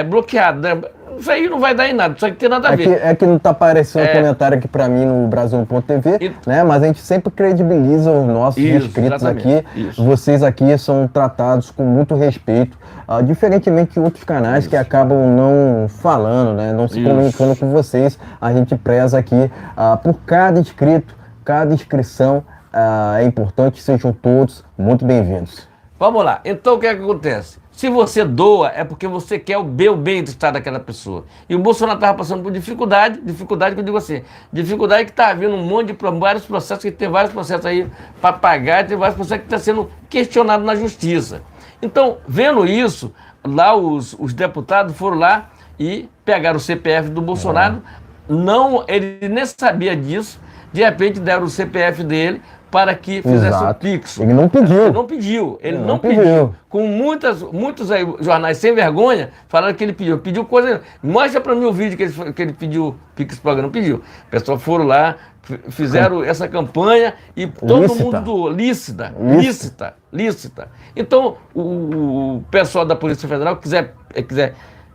bloqueado, né? Isso aí não vai dar em nada, isso aí tem nada a ver. É que não tá aparecendo comentário aqui para mim no Brasil.tv, né? Mas a gente sempre credibiliza os nossos inscritos aqui. Vocês aqui são tratados com muito respeito, diferentemente de outros canais que acabam não falando, né? Não se comunicando com vocês. A gente preza aqui por cada inscrito, cada inscrição. É importante que sejam todos muito bem-vindos. Vamos lá. Então o que é que acontece? Se você doa, é porque você quer o bem-estar daquela pessoa. E o Bolsonaro estava passando por dificuldade que eu digo assim, dificuldade que está havendo um monte de vários processos, que tem vários processos aí para pagar, tem vários processos que estão sendo questionados na justiça. Então, vendo isso, lá os deputados foram lá e pegaram o CPF do Bolsonaro, ele nem sabia disso, de repente deram o CPF dele, para que fizesse o Pix. Ele não pediu. Ele não pediu. Com muitos aí, jornais sem vergonha, falaram que ele pediu. Pediu coisa. Mostra para mim o vídeo que ele pediu Pix Programa. Não pediu. O pessoal foram lá, fizeram essa campanha e todo mundo doou. Lícita. Então, o pessoal da Polícia Federal quiser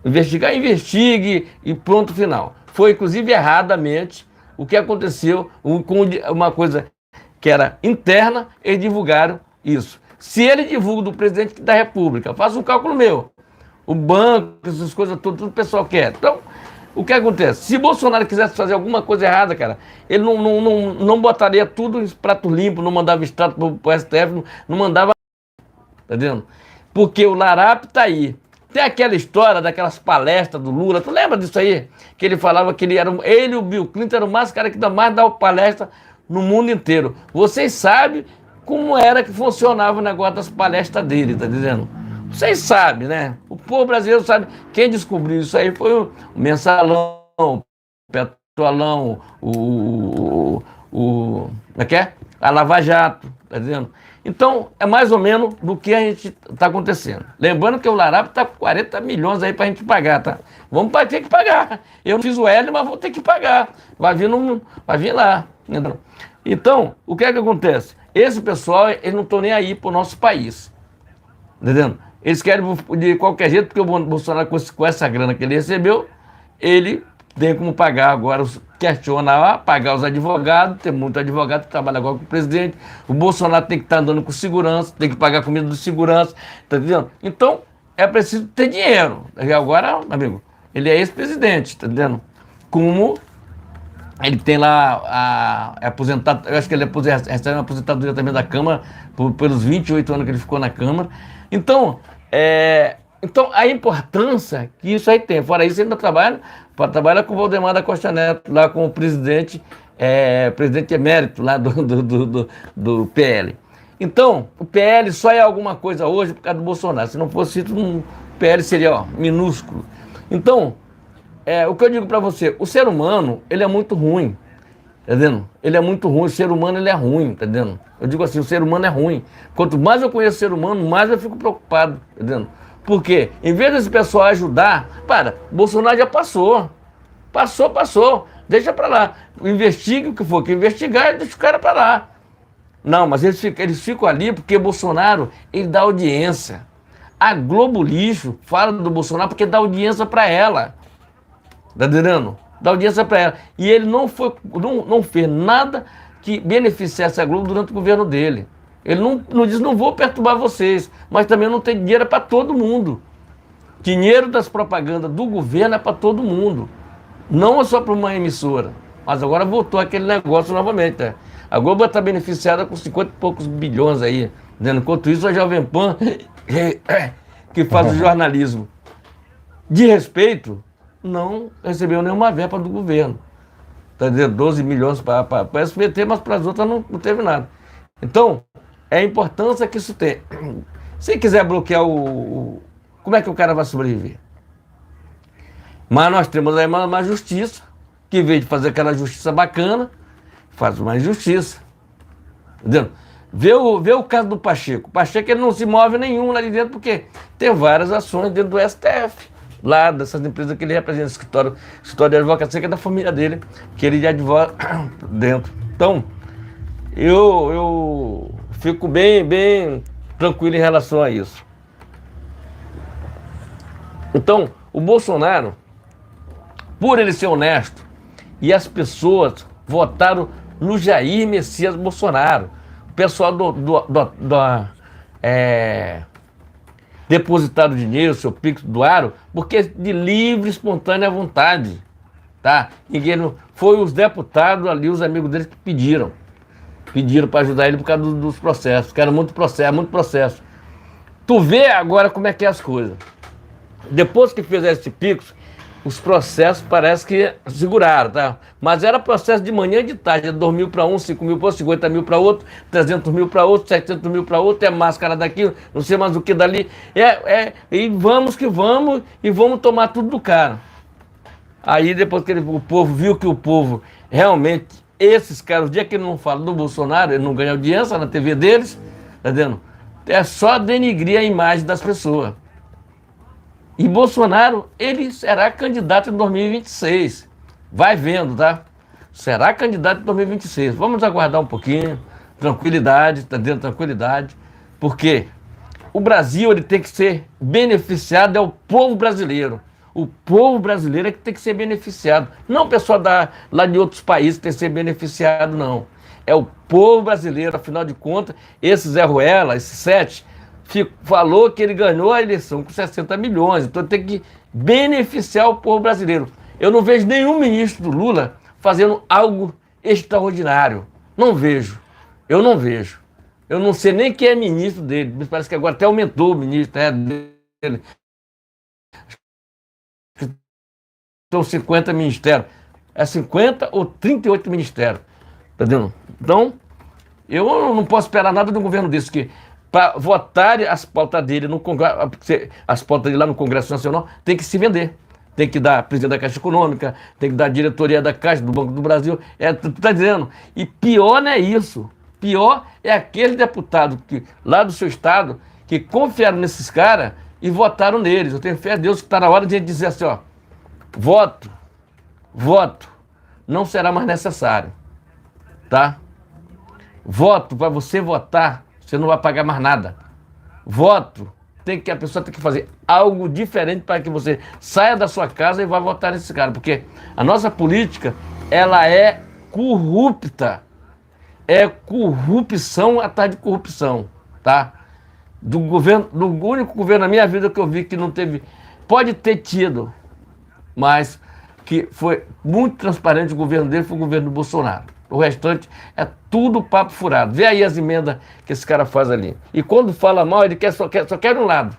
investigar, investigue e pronto, final. Foi, inclusive, erradamente o que aconteceu com uma coisa que era interna, eles divulgaram isso. Se ele divulga do presidente da República, faça um cálculo meu. O banco, essas coisas, tudo o pessoal quer. Então, o que acontece? Se Bolsonaro quisesse fazer alguma coisa errada, cara, ele não botaria tudo em prato limpo, não mandava extrato para o STF, não mandava, tá entendendo? Porque o Larápio tá aí. Tem aquela história daquelas palestras do Lula, tu lembra disso aí? Que ele falava que ele e o Bill Clinton eram mais cara que mais dava palestra no mundo inteiro. Vocês sabem como era que funcionava o negócio das palestras dele, tá dizendo? Vocês sabem, né? O povo brasileiro sabe. Quem descobriu isso aí foi o Mensalão, o Petrolão, como é que é? A Lava Jato, tá dizendo? Então, é mais ou menos do que a gente está acontecendo. Lembrando que o Larápio está com 40 milhões aí para a gente pagar, tá? Vamos ter que pagar. Eu não fiz o L, mas vou ter que pagar. Vai vir lá. Entendeu? Então, o que é que acontece? Esse pessoal, eles não estão nem aí para o nosso país. Entendendo? Eles querem de qualquer jeito, porque o Bolsonaro, com essa grana que ele recebeu, ele tem como pagar agora, questiona lá, pagar os advogados, tem muito advogado que trabalha agora com o presidente, o Bolsonaro tem que estar andando com segurança, tem que pagar comida de segurança, tá entendendo? Então, é preciso ter dinheiro. E agora, amigo, ele é ex-presidente, tá entendendo? Como ele tem lá aposentado, eu acho que ele recebe uma aposentadoria também da Câmara, pelos 28 anos que ele ficou na Câmara. Então, a importância que isso aí tem. Fora isso, ele ainda trabalha com o Valdemar da Costa Neto, lá com o presidente emérito lá do PL. Então, o PL só é alguma coisa hoje por causa do Bolsonaro. Se não fosse isso, o PL seria minúsculo. Então, o que eu digo para você, o ser humano, ele é muito ruim. Tá entendendo? Ele é muito ruim, o ser humano ele é ruim, tá entendendo? Eu digo assim, o ser humano é ruim. Quanto mais eu conheço o ser humano, mais eu fico preocupado, tá entendendo? Por quê? Em vez desse pessoal ajudar, Bolsonaro já passou. Passou. Deixa pra lá. Investigue o que for que investigar e deixa o cara pra lá. Não, mas eles ficam ali porque Bolsonaro, ele dá audiência. A Globo Lixo fala do Bolsonaro porque dá audiência pra ela. Tá entendendo? Dá audiência para ela. E ele não fez nada que beneficiasse a Globo durante o governo dele. Ele não disse, não vou perturbar vocês, mas também não tem dinheiro para todo mundo. Dinheiro das propagandas do governo é para todo mundo. Não é só para uma emissora. Mas agora voltou aquele negócio novamente. Né? A Globo está beneficiada com 50 e poucos bilhões aí. Né? Enquanto isso, a Jovem Pan, que faz o jornalismo de respeito, não recebeu nenhuma verba do governo. Está dizendo 12 milhões para a SBT, mas para as outras não teve nada. Então, é a importância que isso tem. Se quiser bloquear como é que o cara vai sobreviver? Mas nós temos aí uma justiça, que em vez de fazer aquela justiça bacana, faz uma injustiça. Entendeu? Vê o caso do Pacheco. O Pacheco ele não se move nenhum lá de dentro, porque tem várias ações dentro do STF. Lá dessas empresas que ele representa, escritório de advocacia, que é da família dele, que ele advoga dentro. Então, eu fico bem tranquilo em relação a isso. Então, o Bolsonaro, por ele ser honesto, e as pessoas votaram no Jair Messias Bolsonaro, o pessoal depositaram dinheiro, seu Pix doaram, porque de livre, espontânea vontade, tá? Ninguém não, foi os deputados ali, os amigos deles que pediram para ajudar ele por causa dos processos, que era muito processo. Tu vê agora como é que é as coisas. Depois que fez esse Pix, os processos parece que seguraram, tá? Mas era processo de manhã e de tarde, 2 mil para um, 5 mil para outro, 50 mil para outro, 300 mil para outro, 700 mil para outro, é máscara daqui, não sei mais o que dali. E vamos que vamos, e vamos tomar tudo do cara. Aí depois que o povo viu que o povo realmente, esses caras, o dia que ele não fala do Bolsonaro, ele não ganha audiência na TV deles, tá vendo? É só denigrir a imagem das pessoas. E Bolsonaro, ele será candidato em 2026. Vai vendo, tá? Será candidato em 2026. Vamos aguardar um pouquinho. Tranquilidade, tá dentro da tranquilidade. Porque o Brasil, ele tem que ser beneficiado, é o povo brasileiro. O povo brasileiro é que tem que ser beneficiado. Não o pessoal lá de outros países que tem que ser beneficiado, não. É o povo brasileiro, afinal de contas, esse Zé Ruela, esses 7... falou que ele ganhou a eleição com 60 milhões, então tem que beneficiar o povo brasileiro. Eu não vejo nenhum ministro do Lula fazendo algo extraordinário. Não vejo. Eu não vejo. Eu não sei nem quem é ministro dele. Me parece que agora até aumentou o ministro dele. São 50 ministérios. É 50 ou 38 ministérios. Entendeu? Então, eu não posso esperar nada do governo desse, que para votar as pautas dele no Congresso, as pautas dele lá no Congresso Nacional, tem que se vender. Tem que dar presidente da Caixa Econômica, tem que dar diretoria da Caixa, do Banco do Brasil. Tu tá dizendo. E pior não é isso. Pior é aquele deputado que, lá do seu estado, que confiaram nesses caras e votaram neles. Eu tenho fé a Deus que está na hora de a gente dizer assim, ó, voto não será mais necessário, tá? Voto, para você votar, você não vai pagar mais nada. Voto, a pessoa tem que fazer algo diferente para que você saia da sua casa e vá votar nesse cara, porque a nossa política, ela é corrupta. É corrupção atrás de corrupção, tá? Do único governo na minha vida que eu vi que não teve, pode ter tido, mas que foi muito transparente o governo dele, foi o governo do Bolsonaro. O restante é tudo papo furado. Vê aí as emendas que esse cara faz ali. E quando fala mal, ele só quer um lado.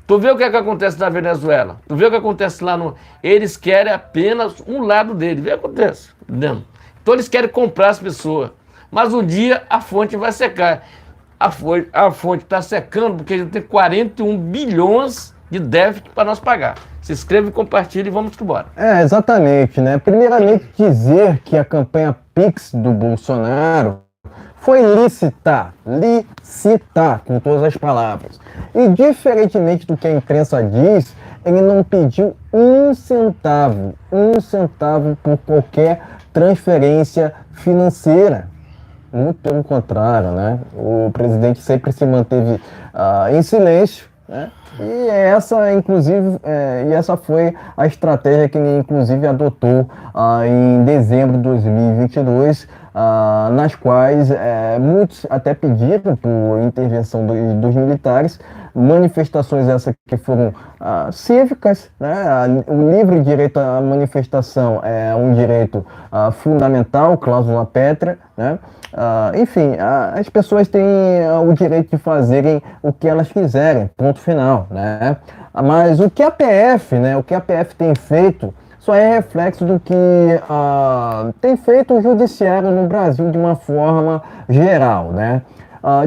Tu vê o que acontece na Venezuela? Tu vê o que acontece lá no... Eles querem apenas um lado dele. Vê o que acontece, entendeu? Então eles querem comprar as pessoas. Mas um dia a fonte vai secar. A fonte está secando porque a gente tem 41 bilhões de déficit para nós pagar. Se inscreva, compartilhe e vamos embora. Exatamente, né? Primeiramente dizer que a campanha Pix do Bolsonaro foi licitar, com todas as palavras. E diferentemente do que a imprensa diz, ele não pediu um centavo por qualquer transferência financeira. Muito pelo contrário, né? O presidente sempre se manteve em silêncio, né? E essa foi a estratégia que ele, inclusive, adotou em dezembro de 2022, nas quais muitos até pediram por intervenção dos militares, manifestações essas que foram cívicas, né? O livre direito à manifestação é um direito fundamental, cláusula pétrea, né? Enfim, as pessoas têm o direito de fazerem o que elas quiserem, ponto final, né? Mas o que a PF, né, o que a PF tem feito só é reflexo do que tem feito o judiciário no Brasil de uma forma geral, né?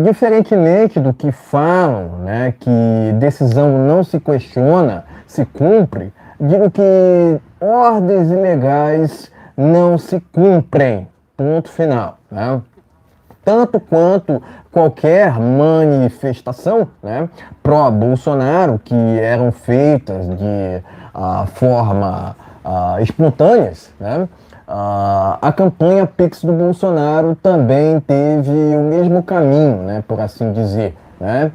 Diferentemente do que falam, né, que decisão não se questiona, se cumpre, digo que ordens ilegais não se cumprem, ponto final, né? Tanto quanto qualquer manifestação, né, pró-Bolsonaro, que eram feitas de forma espontâneas, né, a campanha Pix do Bolsonaro também teve o mesmo caminho, né, por assim dizer, né.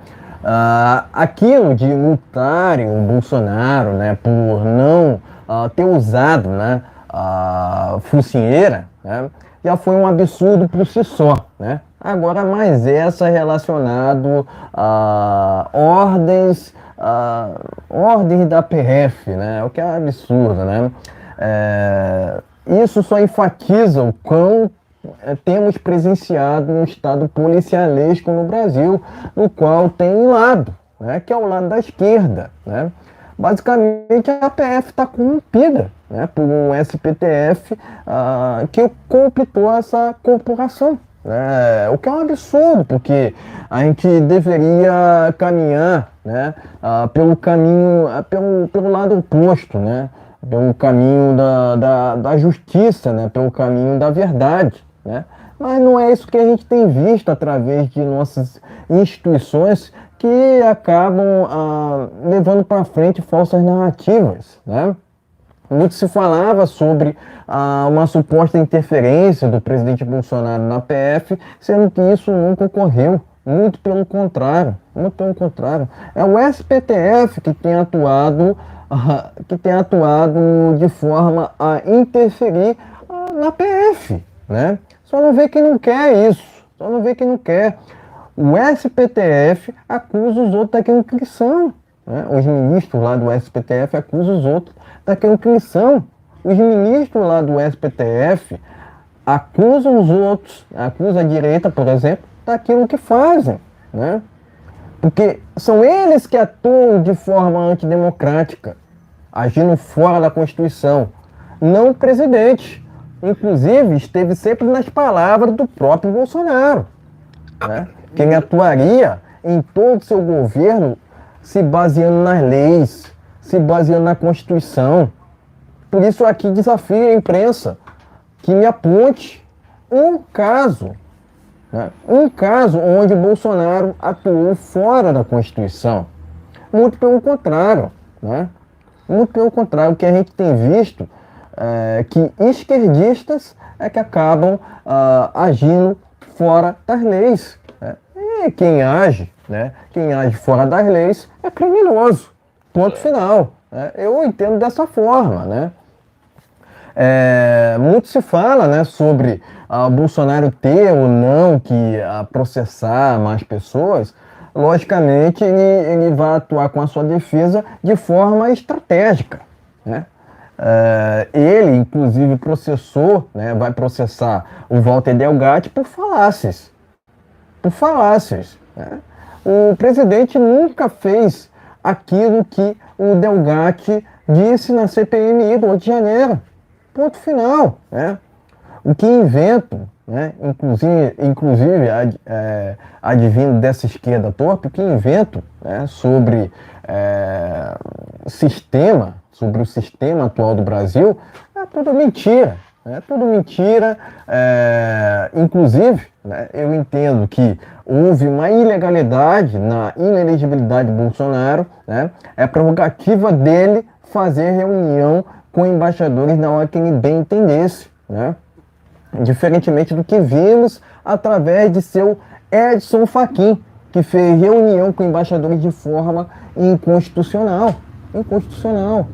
Aquilo de multarem o Bolsonaro, né, por não ter usado, né, a focinheira, né, já foi um absurdo por si só, né? Agora, mais essa relacionado a ordens da PF, né? O que é absurdo, né? Isso só enfatiza o quão temos presenciado um estado policialesco no Brasil, no qual tem um lado, né? Que é o lado da esquerda, né? Basicamente, a PF está corrompida, né, por um SPTF que completou essa corporação. O que é um absurdo, porque a gente deveria caminhar, né, pelo caminho, pelo lado oposto, né, pelo caminho da justiça, né, pelo caminho da verdade, né. Mas não é isso que a gente tem visto através de nossas instituições, que acabam levando para frente falsas narrativas, né? Muito se falava sobre uma suposta interferência do presidente Bolsonaro na PF, sendo que isso nunca ocorreu. Muito pelo contrário, É o SPTF que tem atuado de forma a interferir na PF, né? Só não vê quem não quer isso, O SPTF acusa os outros daquilo que são, né? Os ministros lá do STF acusam os outros daquilo que eles são. Os ministros lá do STF acusam os outros, acusam a direita, por exemplo, daquilo que fazem, né? Porque são eles que atuam de forma antidemocrática, agindo fora da Constituição, não o presidente. Inclusive, esteve sempre nas palavras do próprio Bolsonaro, né? Que ele atuaria em todo o seu governo se baseando nas leis, se baseando na Constituição. Por isso aqui desafio a imprensa que me aponte um caso, né? Um caso onde Bolsonaro atuou fora da Constituição. Muito pelo contrário, né? Muito pelo contrário, o que a gente tem visto é que esquerdistas é que acabam agindo fora das leis, né? E quem age, né? Quem age fora das leis é criminoso. Ponto final, né? Eu entendo dessa forma, né? Muito se fala, né, sobre Bolsonaro ter ou não que processar mais pessoas. Logicamente, ele vai atuar com a sua defesa de forma estratégica, né? Ele, inclusive, processou, né, vai processar o Walter Delgatti por falácias. Por falácias, né? O presidente nunca fez aquilo que o Delgatti disse na CPMI do 8 de janeiro. Ponto final, né? O que inventam, né? Inclusive advindo dessa esquerda torpe, o que inventam, né, sobre sobre o sistema atual do Brasil, é tudo mentira. É tudo mentira. Inclusive, né, eu entendo que houve uma ilegalidade na inelegibilidade de Bolsonaro, né? É prerrogativa dele fazer reunião com embaixadores na hora que ele bem entendesse, né? Diferentemente do que vimos através de seu Edson Fachin, que fez reunião com embaixadores de forma inconstitucional. Inconstitucional.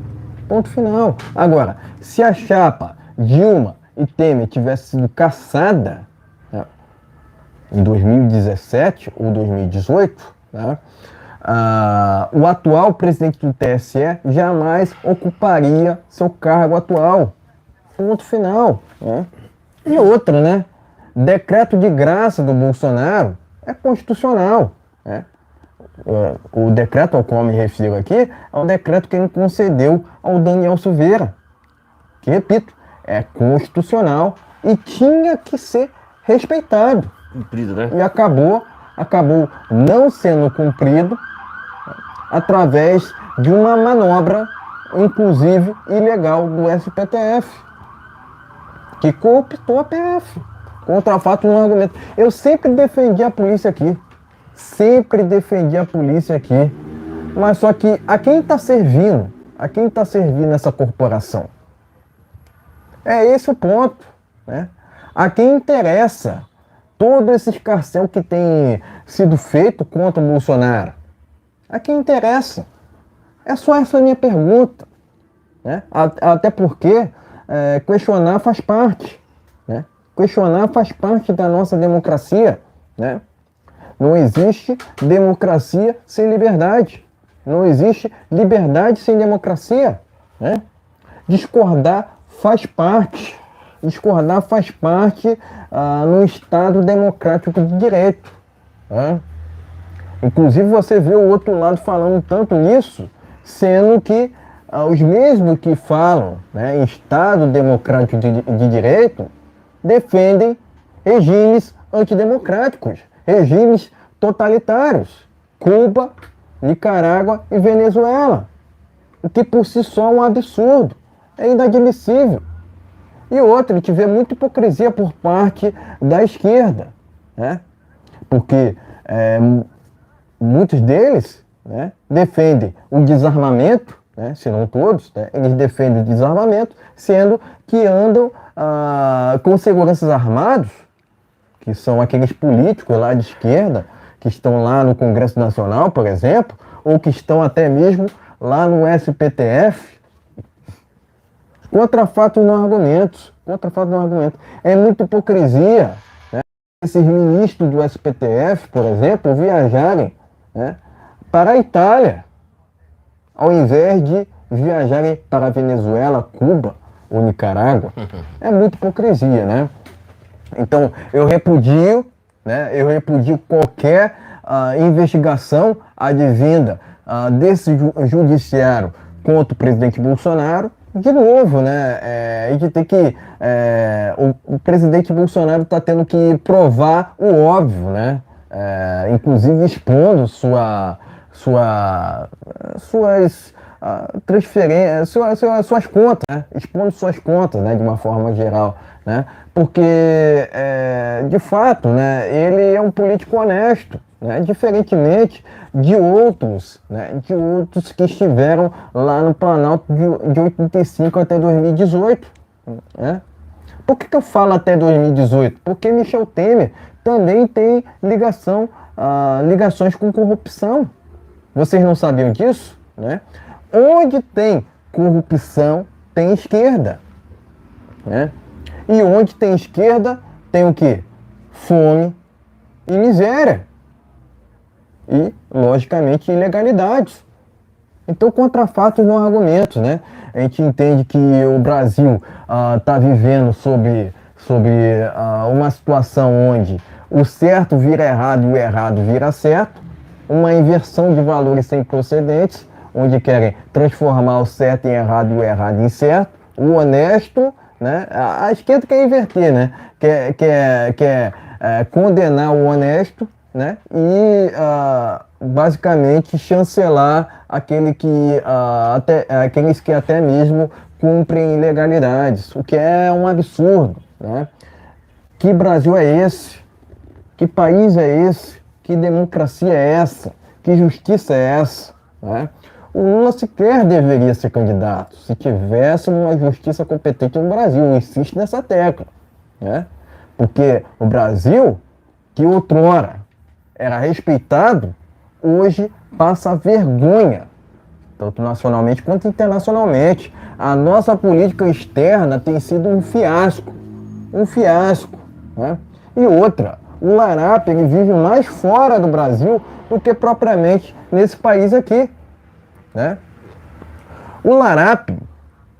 Ponto final. Agora, se a chapa Dilma e Temer tivesse sido caçada, né, em 2017 ou 2018, né, o atual presidente do TSE jamais ocuparia seu cargo atual. Ponto final, né? E outra, né? Decreto de graça do Bolsonaro é constitucional, né? O decreto ao qual me refiro aqui é o decreto que ele concedeu ao Daniel Silveira, que, repito, é constitucional e tinha que ser respeitado. Cumprido, né? E acabou não sendo cumprido através de uma manobra, inclusive ilegal, do STF, que cooptou a PF, contra fato no argumento. Eu sempre defendi a polícia aqui, mas só que a quem está servindo essa corporação? É esse o ponto, né? A quem interessa todo esse escarcéu que tem sido feito contra o Bolsonaro? A quem interessa? É só essa minha pergunta, né? Até porque questionar faz parte, né? Questionar faz parte da nossa democracia, né? Não existe democracia sem liberdade. Não existe liberdade sem democracia, né? Discordar faz parte. Discordar faz parte no Estado democrático de direito, né? Inclusive você vê o outro lado falando tanto nisso, sendo que os mesmos que falam, né, em Estado democrático de direito defendem regimes antidemocráticos, regimes totalitários, Cuba, Nicarágua e Venezuela, o que por si só é um absurdo, é inadmissível. E outra, a gente vê muita hipocrisia por parte da esquerda, né? Porque muitos deles, né, defendem o desarmamento, né, se não todos, né, eles defendem o desarmamento, sendo que andam com seguranças armados, que são aqueles políticos lá de esquerda, que estão lá no Congresso Nacional, por exemplo, ou que estão até mesmo lá no STF, contra fatos não argumentos, É muita hipocrisia, né, esses ministros do STF, por exemplo, viajarem, né, para a Itália, ao invés de viajarem para a Venezuela, Cuba ou Nicarágua. É muita hipocrisia, né? Então, eu repudio qualquer investigação advinda desse judiciário contra o presidente Bolsonaro. De novo, né? A gente tem que... o presidente Bolsonaro está tendo que provar o óbvio, né? Inclusive expondo suas transferências, suas contas, né? Expondo suas contas, né? De uma forma geral, né? Porque, de fato, né? Ele é um político honesto, né? Diferentemente de outros, né? De outros que estiveram lá no Planalto de 85 até 2018, né? Por que eu falo até 2018? Porque Michel Temer também tem ligações com corrupção. Vocês não sabiam disso, né? Onde tem corrupção, tem esquerda, né? E onde tem esquerda, tem o quê? Fome e miséria. E, logicamente, ilegalidades. Então, contra fatos não argumentos, né? A gente entende que o Brasil está vivendo sob uma situação onde o certo vira errado e o errado vira certo, uma inversão de valores sem precedentes, onde querem transformar o certo em errado e o errado em certo, o honesto, né? A esquerda quer inverter, né? Quer condenar o honesto, né? E basicamente chancelar aqueles que até mesmo cumprem ilegalidades, o que é um absurdo, né? Que Brasil é esse? Que país é esse? Que democracia é essa? Que justiça é essa? Né? O Lula sequer deveria ser candidato se tivesse uma justiça competente no Brasil. Eu insisto nessa tecla, né? Porque o Brasil, que outrora era respeitado, hoje passa vergonha, tanto nacionalmente quanto internacionalmente. A nossa política externa tem sido um fiasco, né? E outra, o Larápio, ele vive mais fora do Brasil do que propriamente nesse país aqui, né? O Larápio,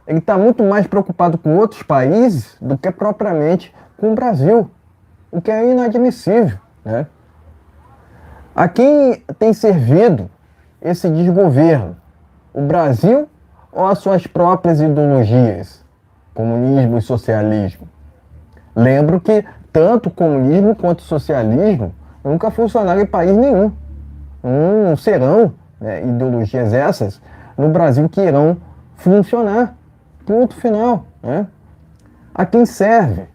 ele está muito mais preocupado com outros países do que propriamente com o Brasil, o que é inadmissível, né? A quem tem servido esse desgoverno? O Brasil ou as suas próprias ideologias? Comunismo e socialismo. Lembro que tanto o comunismo quanto o socialismo nunca funcionaram em país nenhum. Não serão, né, ideologias essas no Brasil que irão funcionar. Ponto final, né? A quem serve?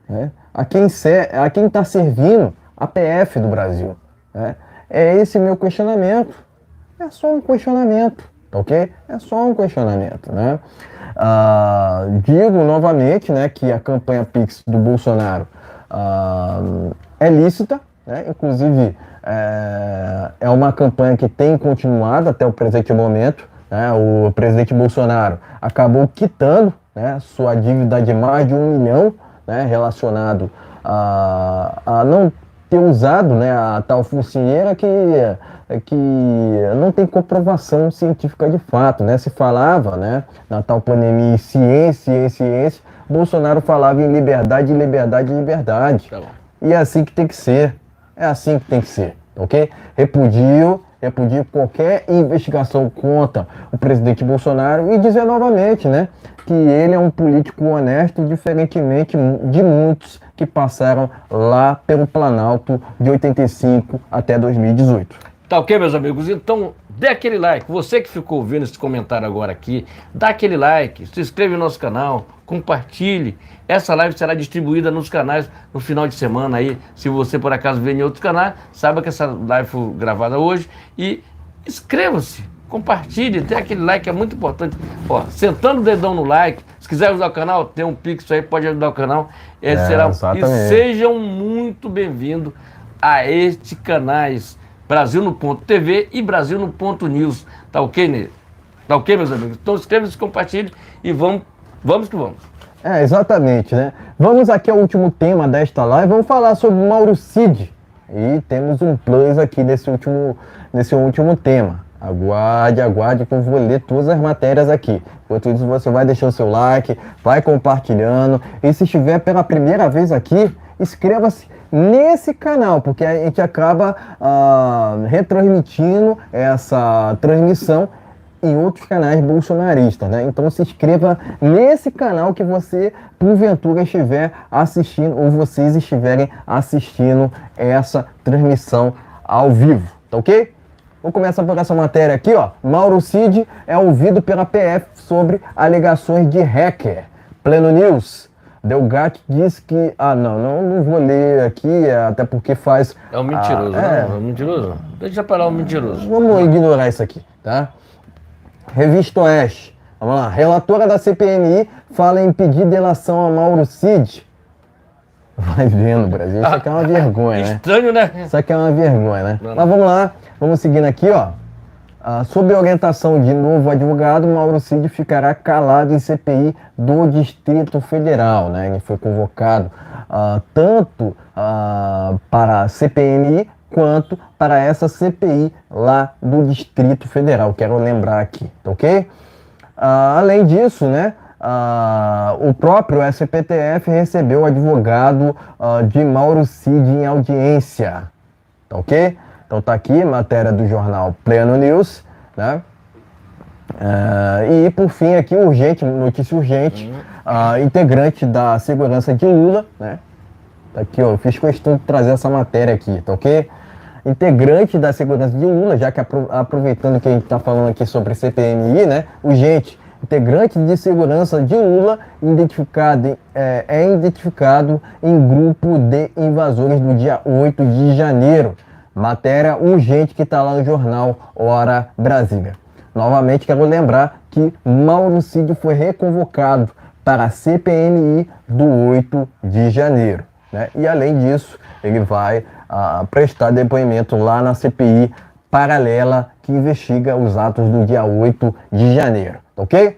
Né? A quem está servindo a PF do Brasil? Né? É esse meu questionamento. É só um questionamento, ok? É só um questionamento, né? Digo novamente, né, que a campanha Pix do Bolsonaro é lícita, né? Inclusive é uma campanha que tem continuado até o presente momento, né? O presidente Bolsonaro acabou quitando, né, sua dívida de mais de 1 milhão, né, relacionado a não ter usado, né, a tal focinheira que não tem comprovação científica de fato, né? Se falava, né, na tal pandemia ciência, Bolsonaro falava em liberdade, liberdade, liberdade. Tá bom. E é assim que tem que ser. É assim que tem que ser, ok? Repudio qualquer investigação contra o presidente Bolsonaro e dizer novamente, né, que ele é um político honesto, diferentemente de muitos que passaram lá pelo Planalto de 85 até 2018. Tá ok, meus amigos? Então, dê aquele like. Você que ficou vendo esse comentário agora aqui, dá aquele like, se inscreve no nosso canal, compartilhe. Essa live será distribuída nos canais no final de semana aí. Se você por acaso vê em outros canais, saiba que essa live foi gravada hoje. E inscreva-se, compartilhe, dê aquele like, é muito importante. Ó, sentando o dedão no like, se quiser ajudar o canal, tem um Pix aí, pode ajudar o canal. E sejam muito bem-vindos a este canais Brasil no Ponto TV e Brasil no Ponto News. Tá ok, Ney? Tá ok, meus amigos? Então inscreva-se, compartilhe e vamos que vamos. Exatamente, né? Vamos aqui ao último tema desta live, vamos falar sobre Mauro Cid. E temos um plus aqui nesse último tema. Aguarde que eu vou ler todas as matérias aqui. Enquanto isso, você vai deixando o seu like, vai compartilhando. E se estiver pela primeira vez aqui, inscreva-se nesse canal, porque a gente acaba retransmitindo essa transmissão em outros canais bolsonaristas, né? Então se inscreva nesse canal que você, porventura, estiver assistindo ou vocês estiverem assistindo essa transmissão ao vivo, tá ok? Vou começar por essa matéria aqui, ó. Mauro Cid é ouvido pela PF sobre alegações de hacker. Pleno News. Delgatti diz que... não vou ler aqui, até porque faz... É um mentiroso, né? É um mentiroso. Deixa pra lá o mentiroso. Vamos ignorar isso aqui, tá? Revista Oeste. Vamos lá. Relatora da CPMI fala em pedir delação a Mauro Cid. Vai vendo, Brasil. Isso aqui é uma vergonha, né? Estranho, né? Isso aqui é uma vergonha, né? Mas vamos lá. Vamos seguindo aqui, ó. Sob orientação de novo advogado, Mauro Cid ficará calado em CPI do Distrito Federal, né? Ele foi convocado tanto para a CPMI quanto para essa CPI lá do Distrito Federal. Quero lembrar aqui, tá ok? Além disso, né? O próprio SPTF recebeu o advogado de Mauro Cid em audiência, tá ok? Então tá aqui, matéria do jornal Pleno News, né? E por fim aqui, notícia urgente, integrante da segurança de Lula, né? Tá aqui, ó, eu fiz questão de trazer essa matéria aqui, tá ok? Integrante da segurança de Lula, já que aproveitando que a gente tá falando aqui sobre CPMI, né? Urgente, integrante de segurança de Lula, identificado em grupo de invasores do dia 8 de janeiro. Matéria urgente que está lá no jornal Hora Brasília. Novamente quero lembrar que Mauro Cid foi reconvocado para a CPMI do 8 de janeiro, né? E além disso, ele vai prestar depoimento lá na CPI paralela que investiga os atos do dia 8 de janeiro, ok?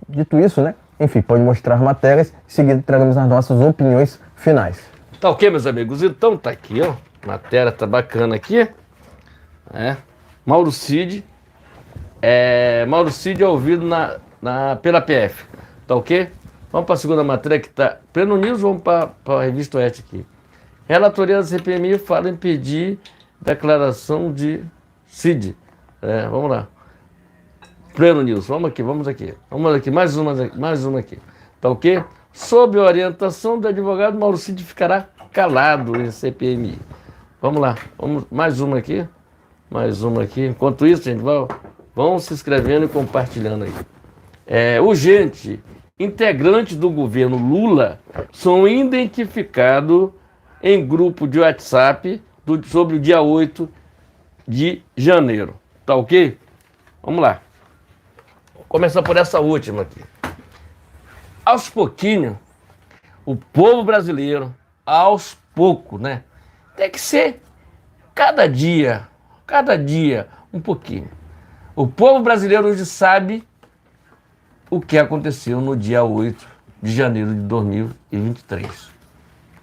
Dito isso, né? Enfim, pode mostrar matérias, em seguida traremos as nossas opiniões finais. Tá ok, meus amigos? Então tá aqui, ó. Matéria tá bacana aqui. Mauro Cid. Mauro Cid é ouvido pela PF. Tá ok? Vamos para a segunda matéria que tá. Pleno News, vamos para a Revista Oeste aqui. Relatoria da CPMI fala em pedir declaração de Cid. Vamos lá. Pleno News, vamos aqui. Vamos aqui, mais uma aqui. Tá ok? Sob orientação do advogado, Mauro Cid ficará calado em CPMI. Vamos lá, mais uma aqui. Enquanto isso, gente, vão se inscrevendo e compartilhando aí. Urgente, integrantes do governo Lula são identificados em grupo de WhatsApp sobre o dia 8 de janeiro. Tá ok? Vamos lá. Vou começar por essa última aqui. Aos pouquinhos, o povo brasileiro, aos poucos, né? Tem que ser cada dia um pouquinho. O povo brasileiro hoje sabe o que aconteceu no dia 8 de janeiro de 2023.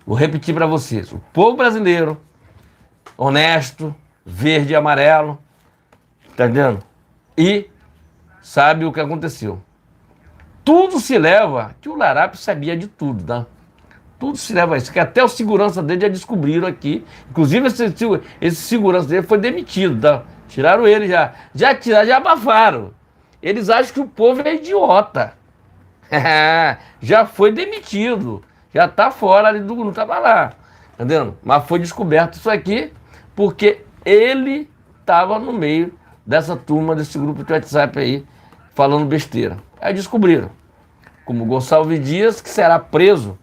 Vou repetir para vocês. O povo brasileiro, honesto, verde e amarelo, tá entendendo? E sabe o que aconteceu. Tudo se leva, que o Larápio sabia de tudo, tá? Tudo se leva a isso, que até o segurança dele já descobriram aqui. Inclusive, esse segurança dele foi demitido, tá? Tiraram ele já. Já abafaram. Eles acham que o povo é idiota. Já foi demitido. Já tá fora ali, não tava lá. Entendendo? Mas foi descoberto isso aqui porque ele tava no meio dessa turma, desse grupo de WhatsApp aí, falando besteira. Aí descobriram. Como Gonçalves Dias, que será preso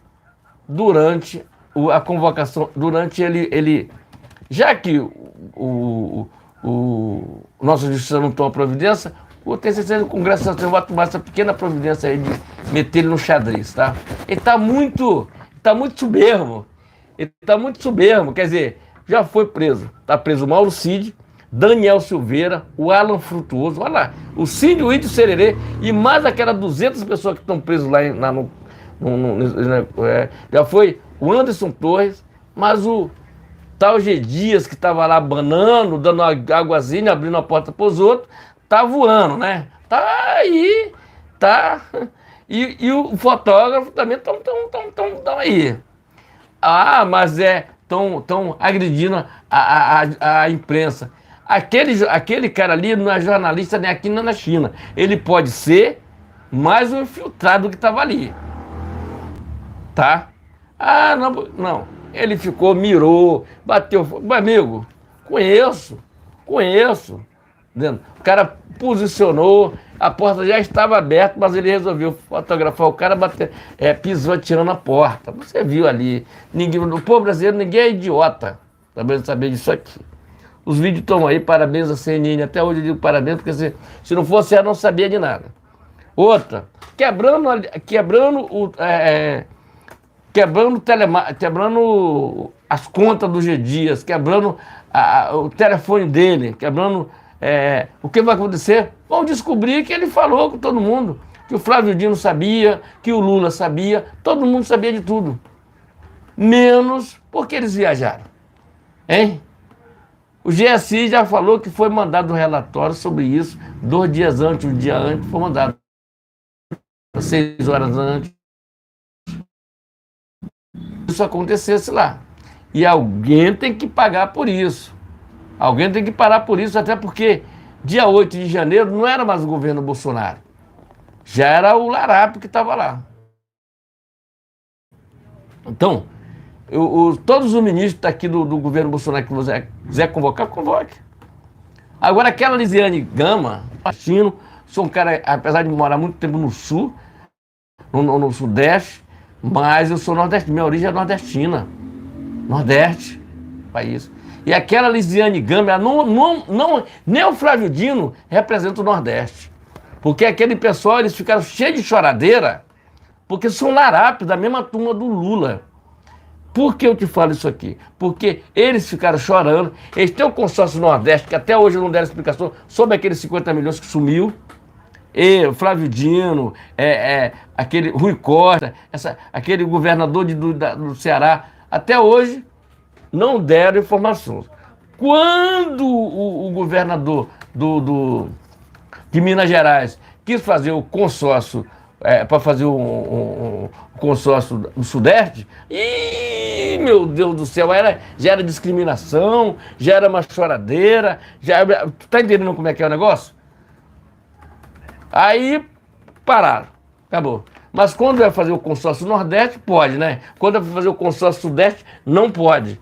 durante a convocação, durante ele já que o nossa justiça não toma providência, o TCC do Congresso Nacional vai tomar essa pequena providência aí de meter ele no xadrez, tá? Ele tá muito soberbo, quer dizer, já foi preso, tá preso o Mauro Cid, Daniel Silveira, o Alan Frutuoso, olha lá, o Cid, o Índio Sererê e mais aquelas 200 pessoas que estão presas lá já foi o Anderson Torres, mas Tal G. Dias, que estava lá banando, dando uma águazinha, abrindo a porta para os outros, tá voando, né? Tá aí, tá. E o fotógrafo também tão aí. Ah, mas tão agredindo a imprensa. Aquele cara ali não é jornalista nem aqui nem na China. Ele pode ser mais um infiltrado que estava ali. Tá? Ah, não, não. Ele ficou, mirou, bateu. Meu amigo, conheço. Entendeu? O cara posicionou, a porta já estava aberta, mas ele resolveu fotografar o cara, pisoteando a porta. Você viu ali. O povo brasileiro, ninguém é idiota. Também saber disso aqui. Os vídeos estão aí, parabéns a CNN. Até hoje eu digo parabéns, porque se não fosse ela, não sabia de nada. Outra, quebrando as contas do G. Dias, quebrando o telefone dele, quebrando. O que vai acontecer? Vão descobrir que ele falou com todo mundo, que o Flávio Dino sabia, que o Lula sabia, todo mundo sabia de tudo. Menos porque eles viajaram. Hein? O GSI já falou que foi mandado um relatório sobre isso 2 dias antes, um dia antes, foi mandado 6 horas antes. Isso acontecesse lá. E alguém tem que pagar por isso. Alguém tem que parar por isso, até porque dia 8 de janeiro não era mais o governo Bolsonaro. Já era o Larápio que estava lá. Então, todos os ministros aqui do governo Bolsonaro que você quiser convocar, convoque. Agora, aquela Lisiane Gama, latino, sou um cara, apesar de morar muito tempo no sul, no sudeste, mas eu sou nordestino, minha origem é nordestina. Nordeste, país. E aquela Lisiane Gama, nem o Flávio Dino representa o Nordeste. Porque aquele pessoal, eles ficaram cheios de choradeira, porque são larápios da mesma turma do Lula. Por que eu te falo isso aqui? Porque eles ficaram chorando, eles têm o consórcio Nordeste, que até hoje não deram explicação sobre aqueles 50 milhões que sumiu. E o Flávio Dino, aquele Rui Costa, aquele governador do Ceará, até hoje não deram informações. Quando o governador de Minas Gerais quis fazer o consórcio, para fazer um consórcio do Sudeste, meu Deus do céu, já era discriminação, já era uma choradeira, tu tá entendendo como é que é o negócio? Aí pararam, acabou. Mas quando vai fazer o consórcio Nordeste, pode, né? Quando vai fazer o consórcio Sudeste, não pode.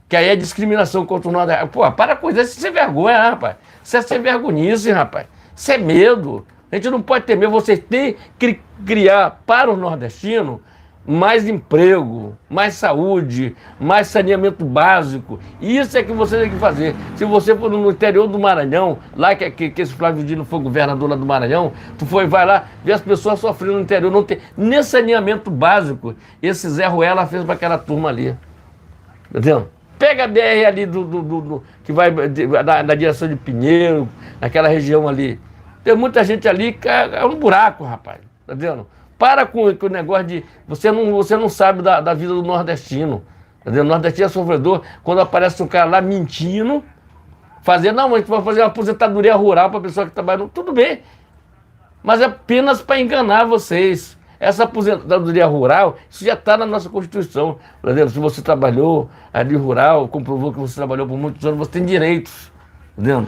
Que aí é discriminação contra o Nordeste. Pô, para com isso, isso é vergonha, rapaz. Isso é sem vergonhice, rapaz. Isso é medo. A gente não pode ter medo. Você tem que criar para o nordestino mais emprego, mais saúde, mais saneamento básico. Isso é que você tem que fazer. Se você for no interior do Maranhão, lá que esse Flávio Dino foi governador lá do Maranhão, vai lá, vê as pessoas sofrendo no interior, não tem nem saneamento básico. Esse Zé Ruela fez para aquela turma ali. Entendeu? Pega a BR ali que vai na direção de Pinheiro, naquela região ali. Tem muita gente ali que é um buraco, rapaz. Tá vendo? Para com o negócio de... Você não sabe da vida do nordestino. Tá vendo? O nordestino é sofredor. Quando aparece um cara lá mentindo, não, a gente vai fazer uma aposentadoria rural para a pessoa que trabalha. Tudo bem. Mas é apenas para enganar vocês. Essa aposentadoria rural, isso já está na nossa Constituição. Por exemplo, se você trabalhou ali rural, comprovou que você trabalhou por muitos anos, você tem direitos. Entendeu?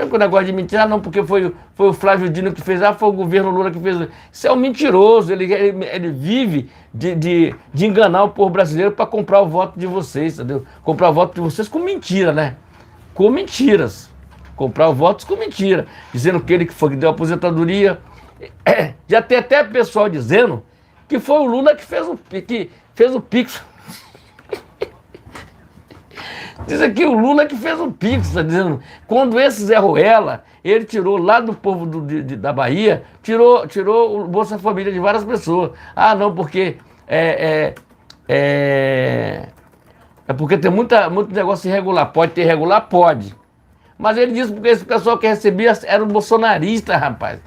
O negócio de mentir, não, porque foi o Flávio Dino que fez, foi o governo Lula que fez. Isso é um mentiroso, ele vive de enganar o povo brasileiro para comprar o voto de vocês, entendeu? Comprar o voto de vocês com mentira, né? Com mentiras. Comprar os votos com mentira. Dizendo que ele que deu a aposentadoria. Já tem até pessoal dizendo que foi o Lula que fez o Pix. Diz aqui o Lula que fez o Pix, tá dizendo. Quando esse Zé Ruela, ele tirou lá do povo da Bahia, tirou o Bolsa Família de várias pessoas. Ah, não, porque porque tem muito negócio irregular. Pode ter irregular? Pode. Mas ele disse porque esse pessoal que recebia era um bolsonarista, rapaz.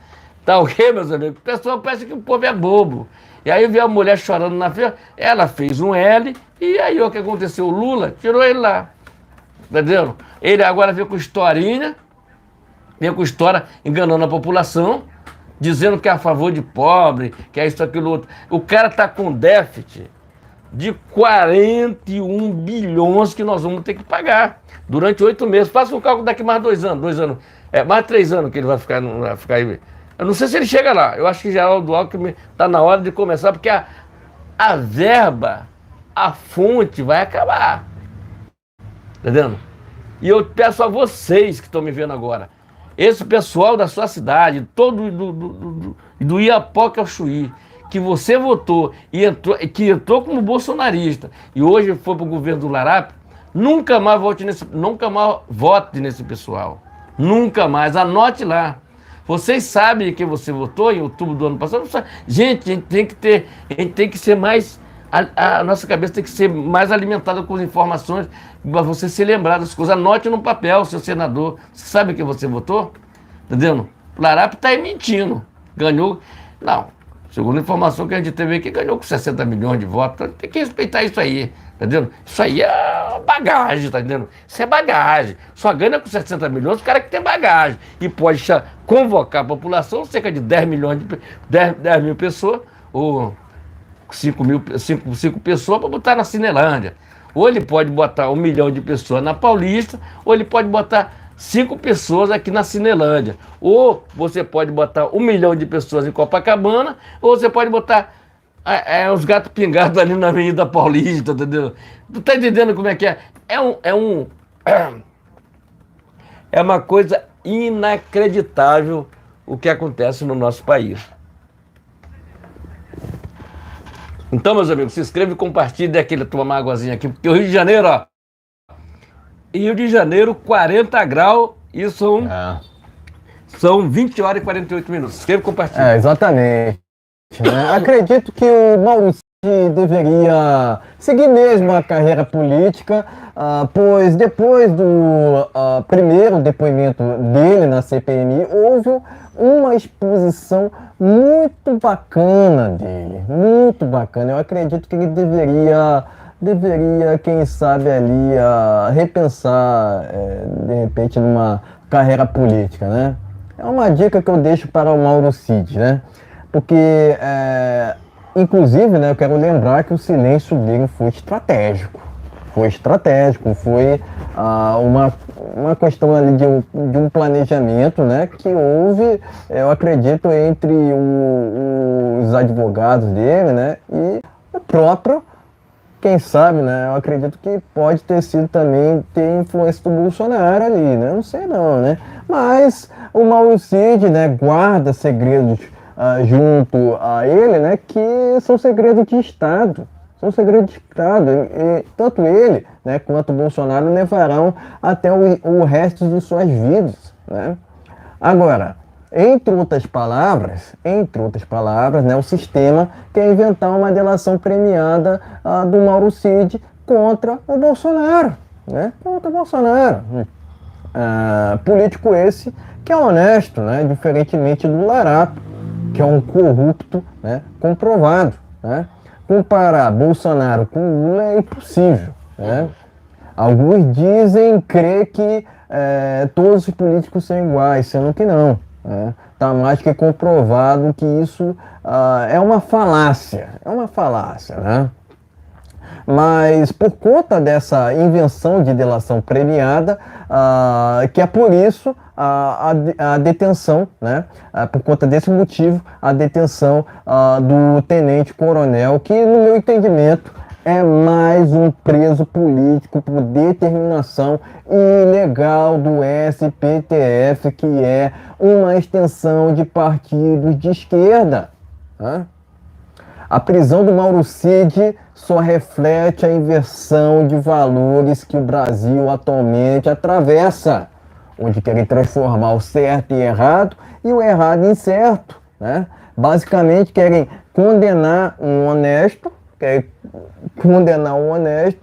Tá ok, meus amigos? O pessoal pensa que o povo é bobo. E aí veio a mulher chorando na fila, ela fez um L, e aí o que aconteceu? O Lula tirou ele lá. entendeu? Ele agora vem com historinha, vem com história enganando a população, dizendo que é a favor de pobre, que é isso, aquilo, outro. O cara tá com déficit de 41 bilhões que nós vamos ter que pagar durante 8 meses. Faça um cálculo daqui mais 2 anos, mais 3 anos que ele vai ficar aí. Eu não sei se ele chega lá, eu acho que Geraldo Alckmin está na hora de começar, porque a verba, a fonte vai acabar, entendendo? E eu peço a vocês que estão me vendo agora, esse pessoal da sua cidade, todo do Iapoca ao Chuí, que você votou e que entrou como bolsonarista e hoje foi para o governo do Larápio, nunca mais vote nesse pessoal. Nunca mais. Anote lá. Vocês sabem que você votou em outubro do ano passado? Gente, a gente tem que ser mais. A nossa cabeça tem que ser mais alimentada com as informações para você se lembrar das coisas. Anote no papel, seu senador. Você sabe que você votou? Entendendo? O Larápio está aí mentindo. Ganhou. Não. Segundo a informação que a gente teve aqui, ganhou com 60 milhões de votos. Tem que respeitar isso aí, tá entendendo? Isso aí é bagagem, tá entendendo? Isso é bagagem. Só ganha com 60 milhões o cara que tem bagagem. E pode convocar a população, cerca de 10 mil pessoas, ou 5 pessoas, para botar na Cinelândia. Ou ele pode botar 1 milhão de pessoas na Paulista, ou ele pode botar 5 pessoas aqui na Cinelândia. Ou você pode botar 1 milhão de pessoas em Copacabana, ou você pode botar os gatos pingados ali na Avenida Paulista, entendeu? Tu tá entendendo como é que é? É uma coisa inacreditável o que acontece no nosso país. Então, meus amigos, se inscreve e compartilhe, dê aquele tomar uma águazinha aqui, porque o Rio de Janeiro, ó, Rio de Janeiro, 40 graus e são 20 horas e 48 minutos. Se inscreve e compartilhe. Exatamente. Acredito que o Maurício deveria seguir mesmo a carreira política, pois depois do primeiro depoimento dele na CPMI, houve uma exposição muito bacana dele, muito bacana. Eu acredito que ele deveria, quem sabe, ali repensar, de repente, numa carreira política, né? É uma dica que eu deixo para o Mauro Cid, né? Porque, inclusive, né, eu quero lembrar que o silêncio dele foi estratégico. Foi uma questão ali de um planejamento, né, que houve, eu acredito, entre os advogados dele, né, e o próprio, quem sabe, né, eu acredito que pode ter sido também, ter influência do Bolsonaro ali, né, não sei não, né, mas o Mauro Cid, né, guarda segredos junto a ele, né, que são segredos de Estado. E tanto ele, né, quanto o Bolsonaro levarão até o resto de suas vidas, né? Agora, entre outras palavras, né, o sistema quer inventar uma delação premiada do Mauro Cid contra o Bolsonaro, né? Político esse que é honesto, né, diferentemente do Larápio, que é um corrupto, né, comprovado, né? Comparar Bolsonaro com Lula é impossível, né? Alguns dizem crer que todos os políticos são iguais, sendo que não, né? Tá mais que comprovado que isso é uma falácia, né? Mas por conta dessa invenção de delação premiada, que é por isso a detenção, né? Por conta desse motivo, a detenção do tenente-coronel, que no meu entendimento é mais um preso político por determinação ilegal do STF, que é uma extensão de partidos de esquerda, né? A prisão do Mauro Cid só reflete a inversão de valores que o Brasil atualmente atravessa, onde querem transformar o certo em errado e o errado em certo, né? Basicamente querem condenar um honesto,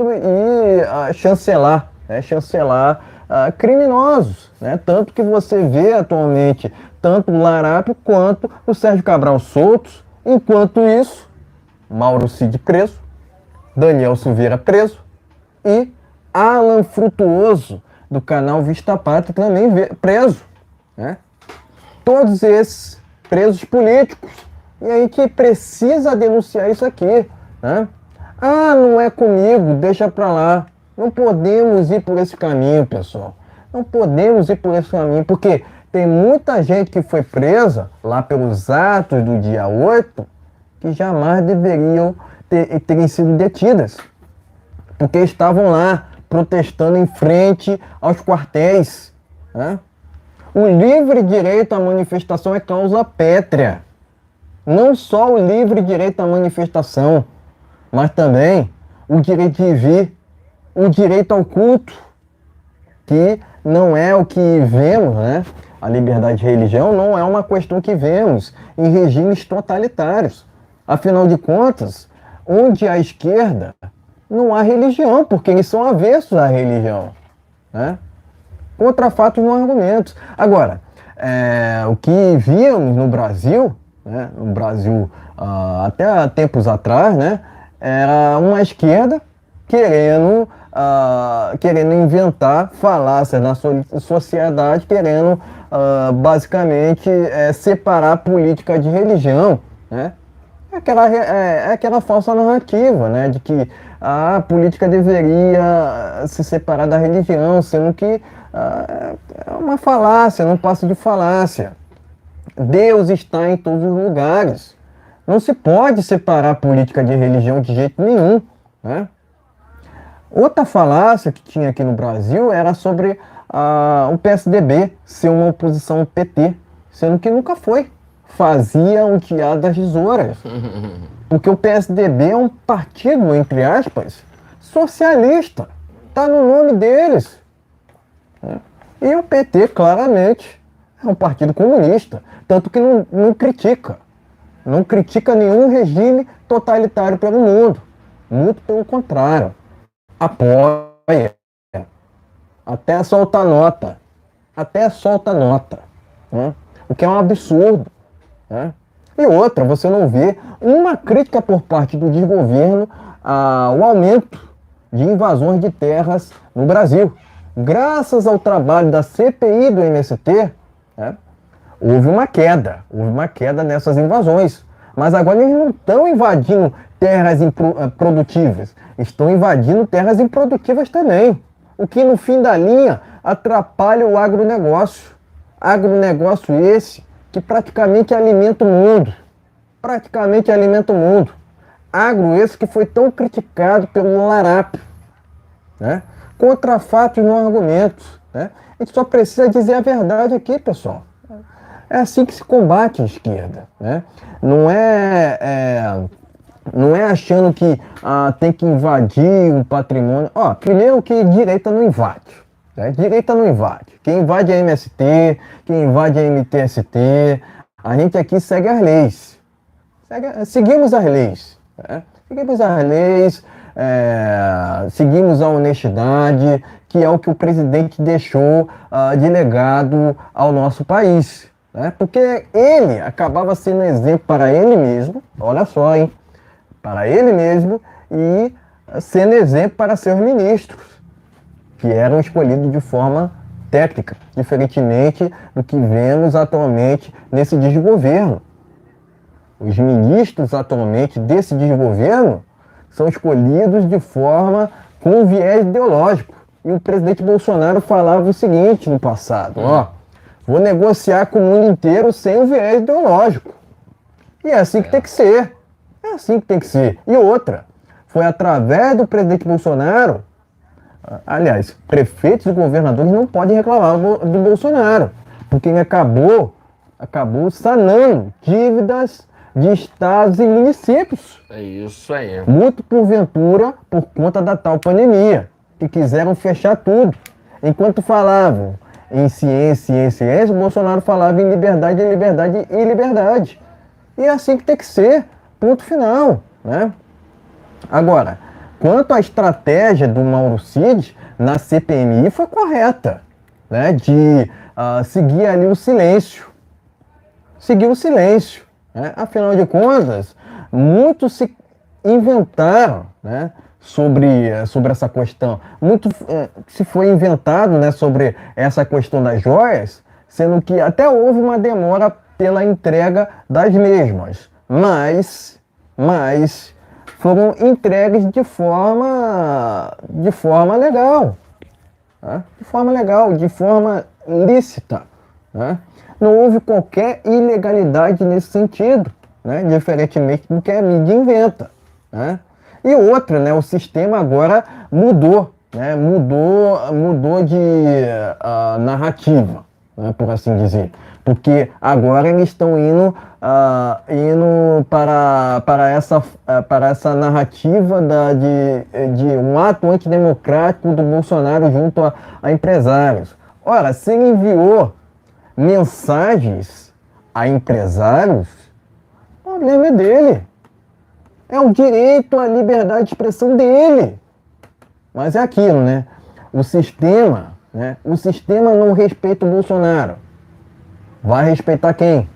e chancelar criminosos, né? Tanto que você vê atualmente tanto o Larápio quanto o Sérgio Cabral soltos. Enquanto isso, Mauro Cid preso, Daniel Silveira preso e Alan Frutuoso, do canal Vista Pátria, também preso, né? Todos esses presos políticos. E aí que precisa denunciar isso aqui, né? Ah, não é comigo, deixa pra lá. Não podemos ir por esse caminho, pessoal. Não podemos ir por esse caminho, porque tem muita gente que foi presa lá pelos atos do dia 8 que jamais deveriam terem sido detidas, porque estavam lá protestando em frente aos quartéis, né? O livre direito à manifestação é causa pétrea. Não só o livre direito à manifestação, mas também o direito de vir, o direito ao culto, que não é o que vemos, né? A liberdade de religião não é uma questão que vemos em regimes totalitários. Afinal de contas, onde há esquerda, não há religião, porque eles são avessos à religião, né? Contra fatos não há argumentos. Agora, o que víamos no Brasil, né? No Brasil até há tempos atrás, né? Era uma esquerda querendo inventar falácias na sociedade, querendo basicamente separar a política de religião, né? Aquela falsa narrativa, né, de que a política deveria se separar da religião, sendo que é uma falácia, não passa de falácia. Deus está em todos os lugares. Não se pode separar a política de religião de jeito nenhum, né? Outra falácia que tinha aqui no Brasil era sobre o PSDB ser uma oposição ao PT, sendo que nunca foi. Fazia um teatro das tesouras. Porque o PSDB é um partido, entre aspas, socialista. Está no nome deles. E o PT, claramente, é um partido comunista. Tanto que não critica. Não critica nenhum regime totalitário pelo mundo. Muito pelo contrário. Apoia. Até solta nota. Né? O que é um absurdo. Né? E outra, você não vê uma crítica por parte do desgoverno ao aumento de invasões de terras no Brasil. Graças ao trabalho da CPI do MST, né, houve uma queda nessas invasões. Mas agora eles não estão invadindo terras produtivas, estão invadindo terras improdutivas também. O que no fim da linha atrapalha o agronegócio. Agronegócio esse que praticamente alimenta o mundo. Agro esse que foi tão criticado pelo Larápio, né? Contra fatos não argumentos, né? A gente só precisa dizer a verdade aqui, pessoal. É assim que se combate a esquerda, né? Não é achando que tem que invadir um patrimônio. Primeiro que direita não invade. Né? Direita não invade. Quem invade é a MST, quem invade é a MTST. A gente aqui segue as leis. Seguimos as leis. Né? Seguimos as leis, seguimos a honestidade, que é o que o presidente deixou de legado ao nosso país. Né? Porque ele acabava sendo exemplo para ele mesmo, olha só, hein? Para ele mesmo e sendo exemplo para seus ministros, que eram escolhidos de forma técnica, diferentemente do que vemos atualmente nesse desgoverno. Os ministros atualmente desse desgoverno são escolhidos de forma com viés ideológico. E o presidente Bolsonaro falava o seguinte no passado, vou negociar com o mundo inteiro sem o viés ideológico. E é assim que tem que ser. É assim que tem que ser. E outra, foi através do presidente Bolsonaro, aliás, prefeitos e governadores não podem reclamar do Bolsonaro, porque ele acabou sanando dívidas de estados e municípios. É isso aí. Muito porventura por conta da tal pandemia, que quiseram fechar tudo. Enquanto falavam em ciência, o Bolsonaro falava em liberdade, liberdade e liberdade. E é assim que tem que ser. Ponto final, né? Agora, quanto à estratégia do Mauro Cid na CPMI foi correta, né? De seguir ali o silêncio. Seguir o silêncio. Né? Afinal de contas, muitos se inventaram, né? sobre essa questão. Muito se foi inventado, né, sobre essa questão das joias, sendo que até houve uma demora pela entrega das mesmas, mas foram entregues de forma legal, né? De forma legal, de forma lícita, né? Não houve qualquer ilegalidade nesse sentido, né? Diferentemente do que a mídia inventa, né? E outra, né? O sistema agora mudou, né? Mudou de narrativa, né? Por assim dizer, porque agora eles estão indo para essa narrativa de um ato antidemocrático do Bolsonaro junto a empresários. Ora, se ele enviou mensagens a empresários, o problema é dele. É o direito à liberdade de expressão dele. Mas é aquilo, né? O sistema não respeita o Bolsonaro. Vai respeitar quem?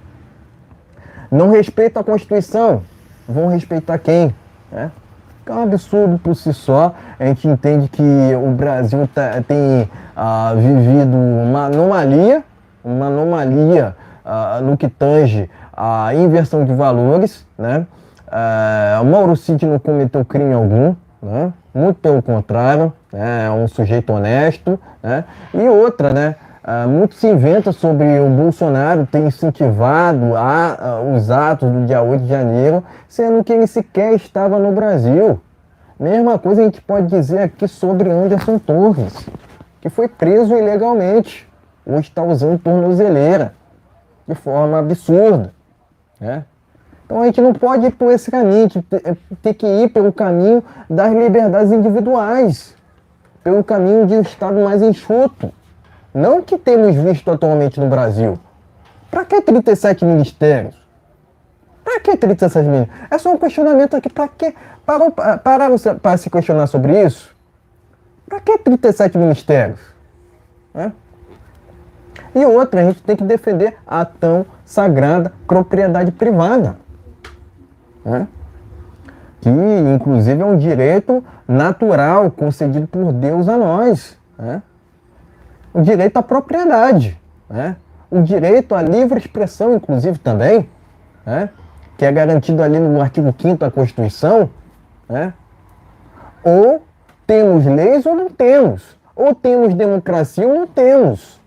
Não respeita a Constituição. Vão respeitar quem? Né? É um absurdo por si só. A gente entende que o Brasil tem vivido uma anomalia no que tange a inversão de valores, né? O Mauro Cid não cometeu crime algum, né? Muito pelo contrário, né? É um sujeito honesto, né? E outra, né? Muito se inventa sobre o Bolsonaro ter incentivado os atos do dia 8 de janeiro, sendo que ele sequer estava no Brasil. Mesma coisa a gente pode dizer aqui sobre Anderson Torres, que foi preso ilegalmente. Hoje está usando tornozeleira de forma absurda, né? Então a gente não pode ir por esse caminho, a gente tem que ir pelo caminho das liberdades individuais, pelo caminho de um Estado mais enxuto. Não o que temos visto atualmente no Brasil. Para que 37 ministérios? Para que 37 ministérios? É só um questionamento aqui. Para que? Para se questionar sobre isso? Para que 37 ministérios? Né? E outra, a gente tem que defender a tão sagrada propriedade privada, né? Que inclusive é um direito natural concedido por Deus a nós, né? O direito à propriedade, né? O direito à livre expressão, inclusive também, né? Que é garantido ali no artigo 5º da Constituição, né? Ou temos leis ou não temos, ou temos democracia ou não temos.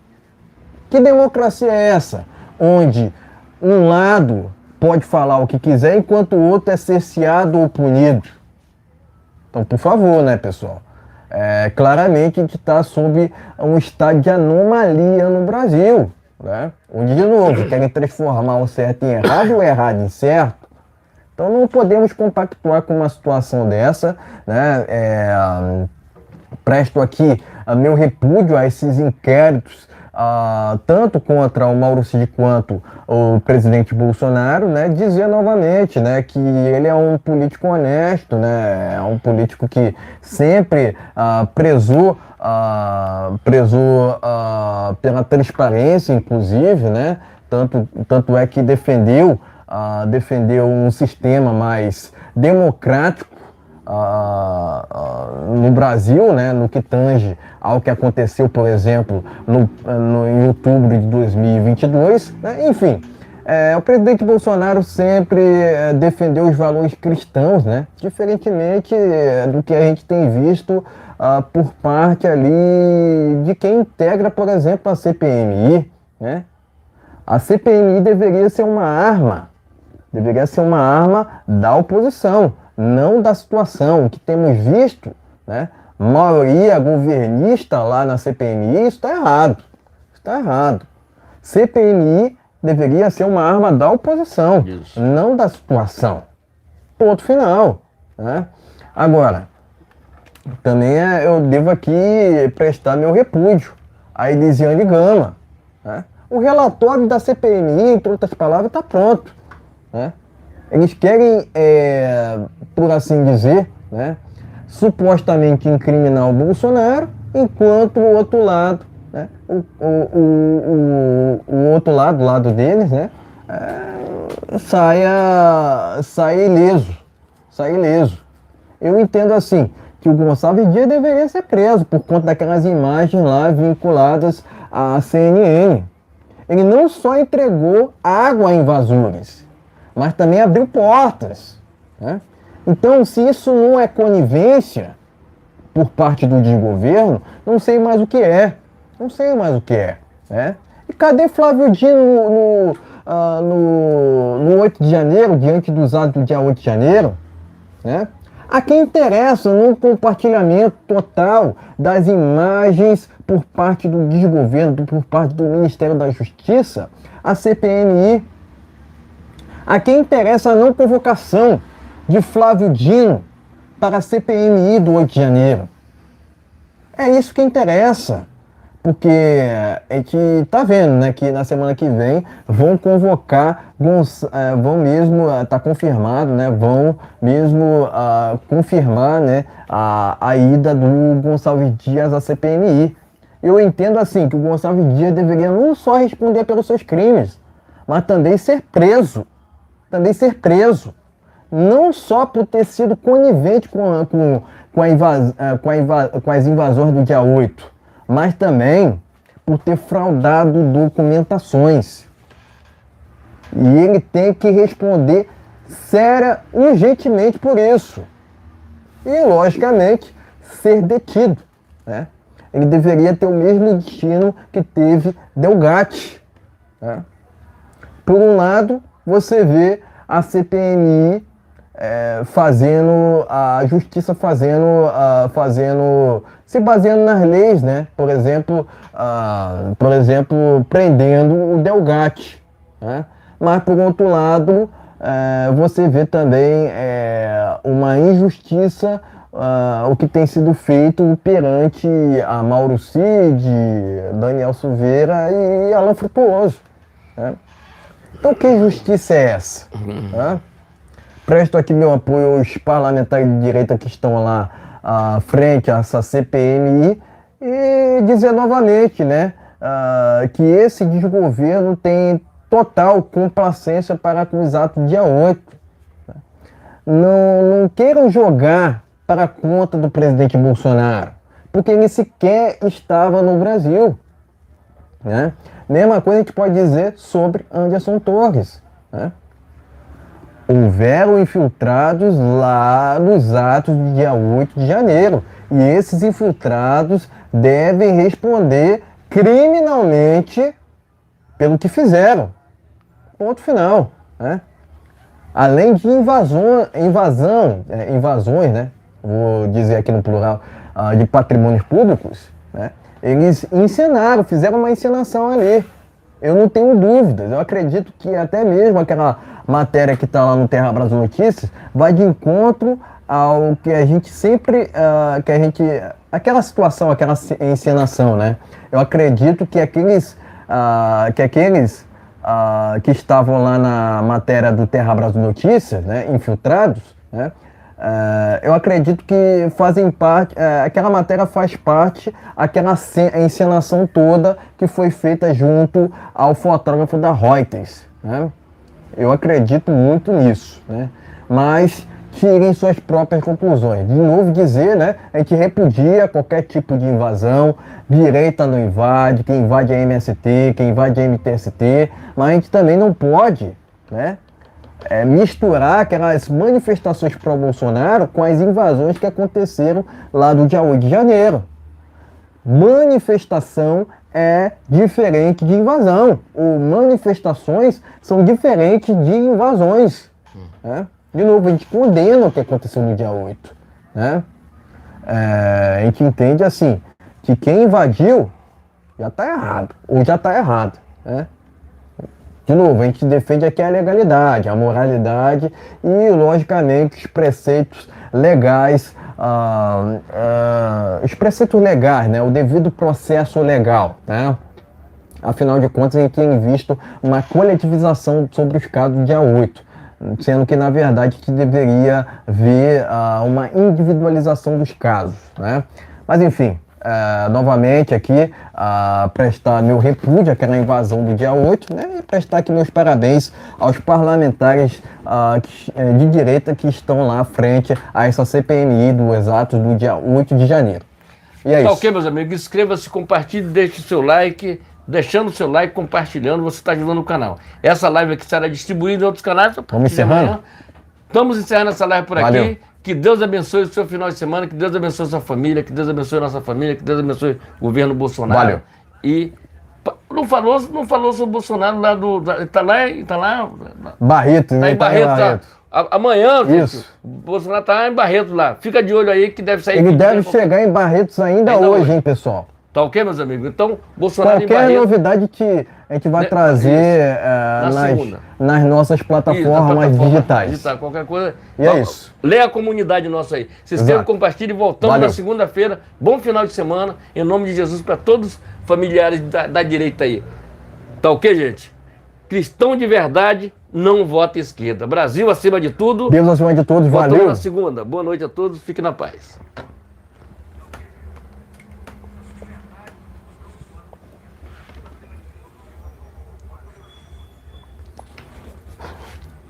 Que democracia é essa? Onde um lado pode falar o que quiser, enquanto o outro é cerceado ou punido. Então, por favor, né, pessoal? Claramente a gente está sob um estado de anomalia no Brasil, né? Onde, de novo, querem transformar o certo em errado ou o errado em certo. Então não podemos compactuar com uma situação dessa, né? Presto aqui meu repúdio a esses inquéritos, tanto contra o Mauro Cid quanto o presidente Bolsonaro, né, dizer novamente, né, que ele é um político honesto, né, é um político que sempre prezou pela transparência, inclusive, né, tanto é que defendeu um sistema mais democrático no Brasil, né, no que tange ao que aconteceu, por exemplo, em outubro de 2022, né? Enfim, o presidente Bolsonaro sempre defendeu os valores cristãos, né, diferentemente do que a gente tem visto por parte ali de quem integra, por exemplo, a CPMI, né? A CPMI deveria ser uma arma da oposição, não da situação. O que temos visto, né, maioria governista lá na CPMI, isso está errado. Está errado. CPMI deveria ser uma arma da oposição, isso, não da situação. Ponto final, né? Agora, também eu devo aqui prestar meu repúdio a Elisiane Gama, né? O relatório da CPMI, entre outras palavras, está pronto, né? Eles querem, por assim dizer, né, supostamente incriminar o Bolsonaro, enquanto o outro lado, né, o outro lado, o lado deles, né, sai ileso. Eu entendo assim, que o Gonçalves Dias deveria ser preso por conta daquelas imagens lá vinculadas à CNN. Ele não só entregou água a invasores, mas também abriu portas, né? Então, se isso não é conivência por parte do desgoverno, não sei mais o que é. Não sei mais o que é, né? E cadê Flávio Dino no 8 de janeiro, diante dos atos do dia 8 de janeiro, né? A quem interessa no compartilhamento total das imagens por parte do desgoverno, por parte do Ministério da Justiça, a CPMI. A quem interessa a não convocação de Flávio Dino para a CPMI do 8 de janeiro. É isso que interessa. Porque a gente está vendo, né, que na semana que vem vão convocar, vão mesmo, está confirmado, né, vão mesmo confirmar, né, a ida do Gonçalves Dias à CPMI. Eu entendo assim que o Gonçalves Dias deveria não só responder pelos seus crimes, mas também ser preso. Também ser preso. Não só por ter sido conivente com as invasões do dia 8, mas também por ter fraudado documentações. E ele tem que responder séria, urgentemente por isso. E, logicamente, ser detido, né? Ele deveria ter o mesmo destino que teve Delgatti, né? Por um lado, você vê a CPMI a justiça se baseando nas leis, né? Por exemplo, prendendo o Delgatti, né? Mas, por outro lado, você vê também uma injustiça, o que tem sido feito perante a Mauro Cid, Daniel Silveira e Alan Frutuoso, né? Então, que justiça é essa? Né? Presto aqui meu apoio aos parlamentares de direita que estão lá à frente a essa CPMI e dizer novamente, né, que esse desgoverno tem total complacência para com os atos do dia 8. Não queiram jogar para a conta do presidente Bolsonaro, porque ele sequer estava no Brasil, né? Mesma coisa a gente pode dizer sobre Anderson Torres, né? Houveram infiltrados lá nos atos do dia 8 de janeiro. E esses infiltrados devem responder criminalmente pelo que fizeram. Ponto final, né? Além de invasões, né? Vou dizer aqui no plural, de patrimônios públicos, né? Eles fizeram uma encenação ali. Eu não tenho dúvidas. Eu acredito que até mesmo aquela matéria que está lá no Terra Brasil Notícias vai de encontro ao que a gente sempre, aquela situação, aquela encenação, né? Eu acredito que aqueles que estavam lá na matéria do Terra Brasil Notícias, né, infiltrados, né? Eu acredito que fazem parte, aquela matéria faz parte, aquela encenação toda que foi feita junto ao fotógrafo da Reuters, né? Eu acredito muito nisso, né? Mas tirem suas próprias conclusões. De novo dizer, né? A gente repudia qualquer tipo de invasão, direita não invade, quem invade é MST, quem invade é MTST, mas a gente também não pode, né, misturar aquelas manifestações pró-Bolsonaro com as invasões que aconteceram lá do dia 8 de janeiro. Manifestação é diferente de invasão. Manifestações são diferentes de invasões, né? De novo, a gente condena o que aconteceu no dia 8, né? A gente entende assim, que quem invadiu já está errado, ou já está errado, né? De novo, a gente defende aqui a legalidade, a moralidade e, logicamente, os preceitos legais, né? O devido processo legal, né? Afinal de contas, a gente tem visto uma coletivização sobre os casos do dia 8, sendo que, na verdade, a gente deveria ver uma individualização dos casos, né? Mas, enfim, novamente aqui prestar meu repúdio àquela invasão do dia 8, né, e prestar aqui meus parabéns aos parlamentares de direita que estão lá à frente a essa CPMI do exato do dia 8 de janeiro. E é Tá isso. ok, meus amigos? Inscreva-se, compartilhe, deixe o seu like. Deixando o seu like, compartilhando, você está ajudando o canal. Essa live aqui será distribuída em outros canais. Vamos encerrando? Estamos encerrando essa live por Valeu. aqui. Que Deus abençoe o seu final de semana, que Deus abençoe a sua família, que Deus abençoe a nossa família, que Deus abençoe o governo Bolsonaro. Valeu. E não falou sobre o Bolsonaro lá do. Tá lá. Barreto, Tá né? em Barreto. Barreto. Amanhã, Isso. gente, o Bolsonaro tá em Barreto lá. Fica de olho aí que deve sair. Ele deve chegar em Barretos ainda hoje, hein, pessoal? Tá ok, meus amigos? Então, Bolsonaro em Qualquer Barreto. novidade que a gente vai Né? trazer segunda. nas nossas plataformas digitais. Digital, qualquer coisa. E é isso. Leia a comunidade nossa aí. Se inscreva, Exato. compartilhe e voltamos Valeu. na segunda-feira. Bom final de semana. Em nome de Jesus para todos os familiares da direita aí. Tá ok, gente? Cristão de verdade não vota esquerda. Brasil acima de tudo. Deus acima de todos, Voltamos valeu. na segunda. Boa noite a todos. Fique na paz.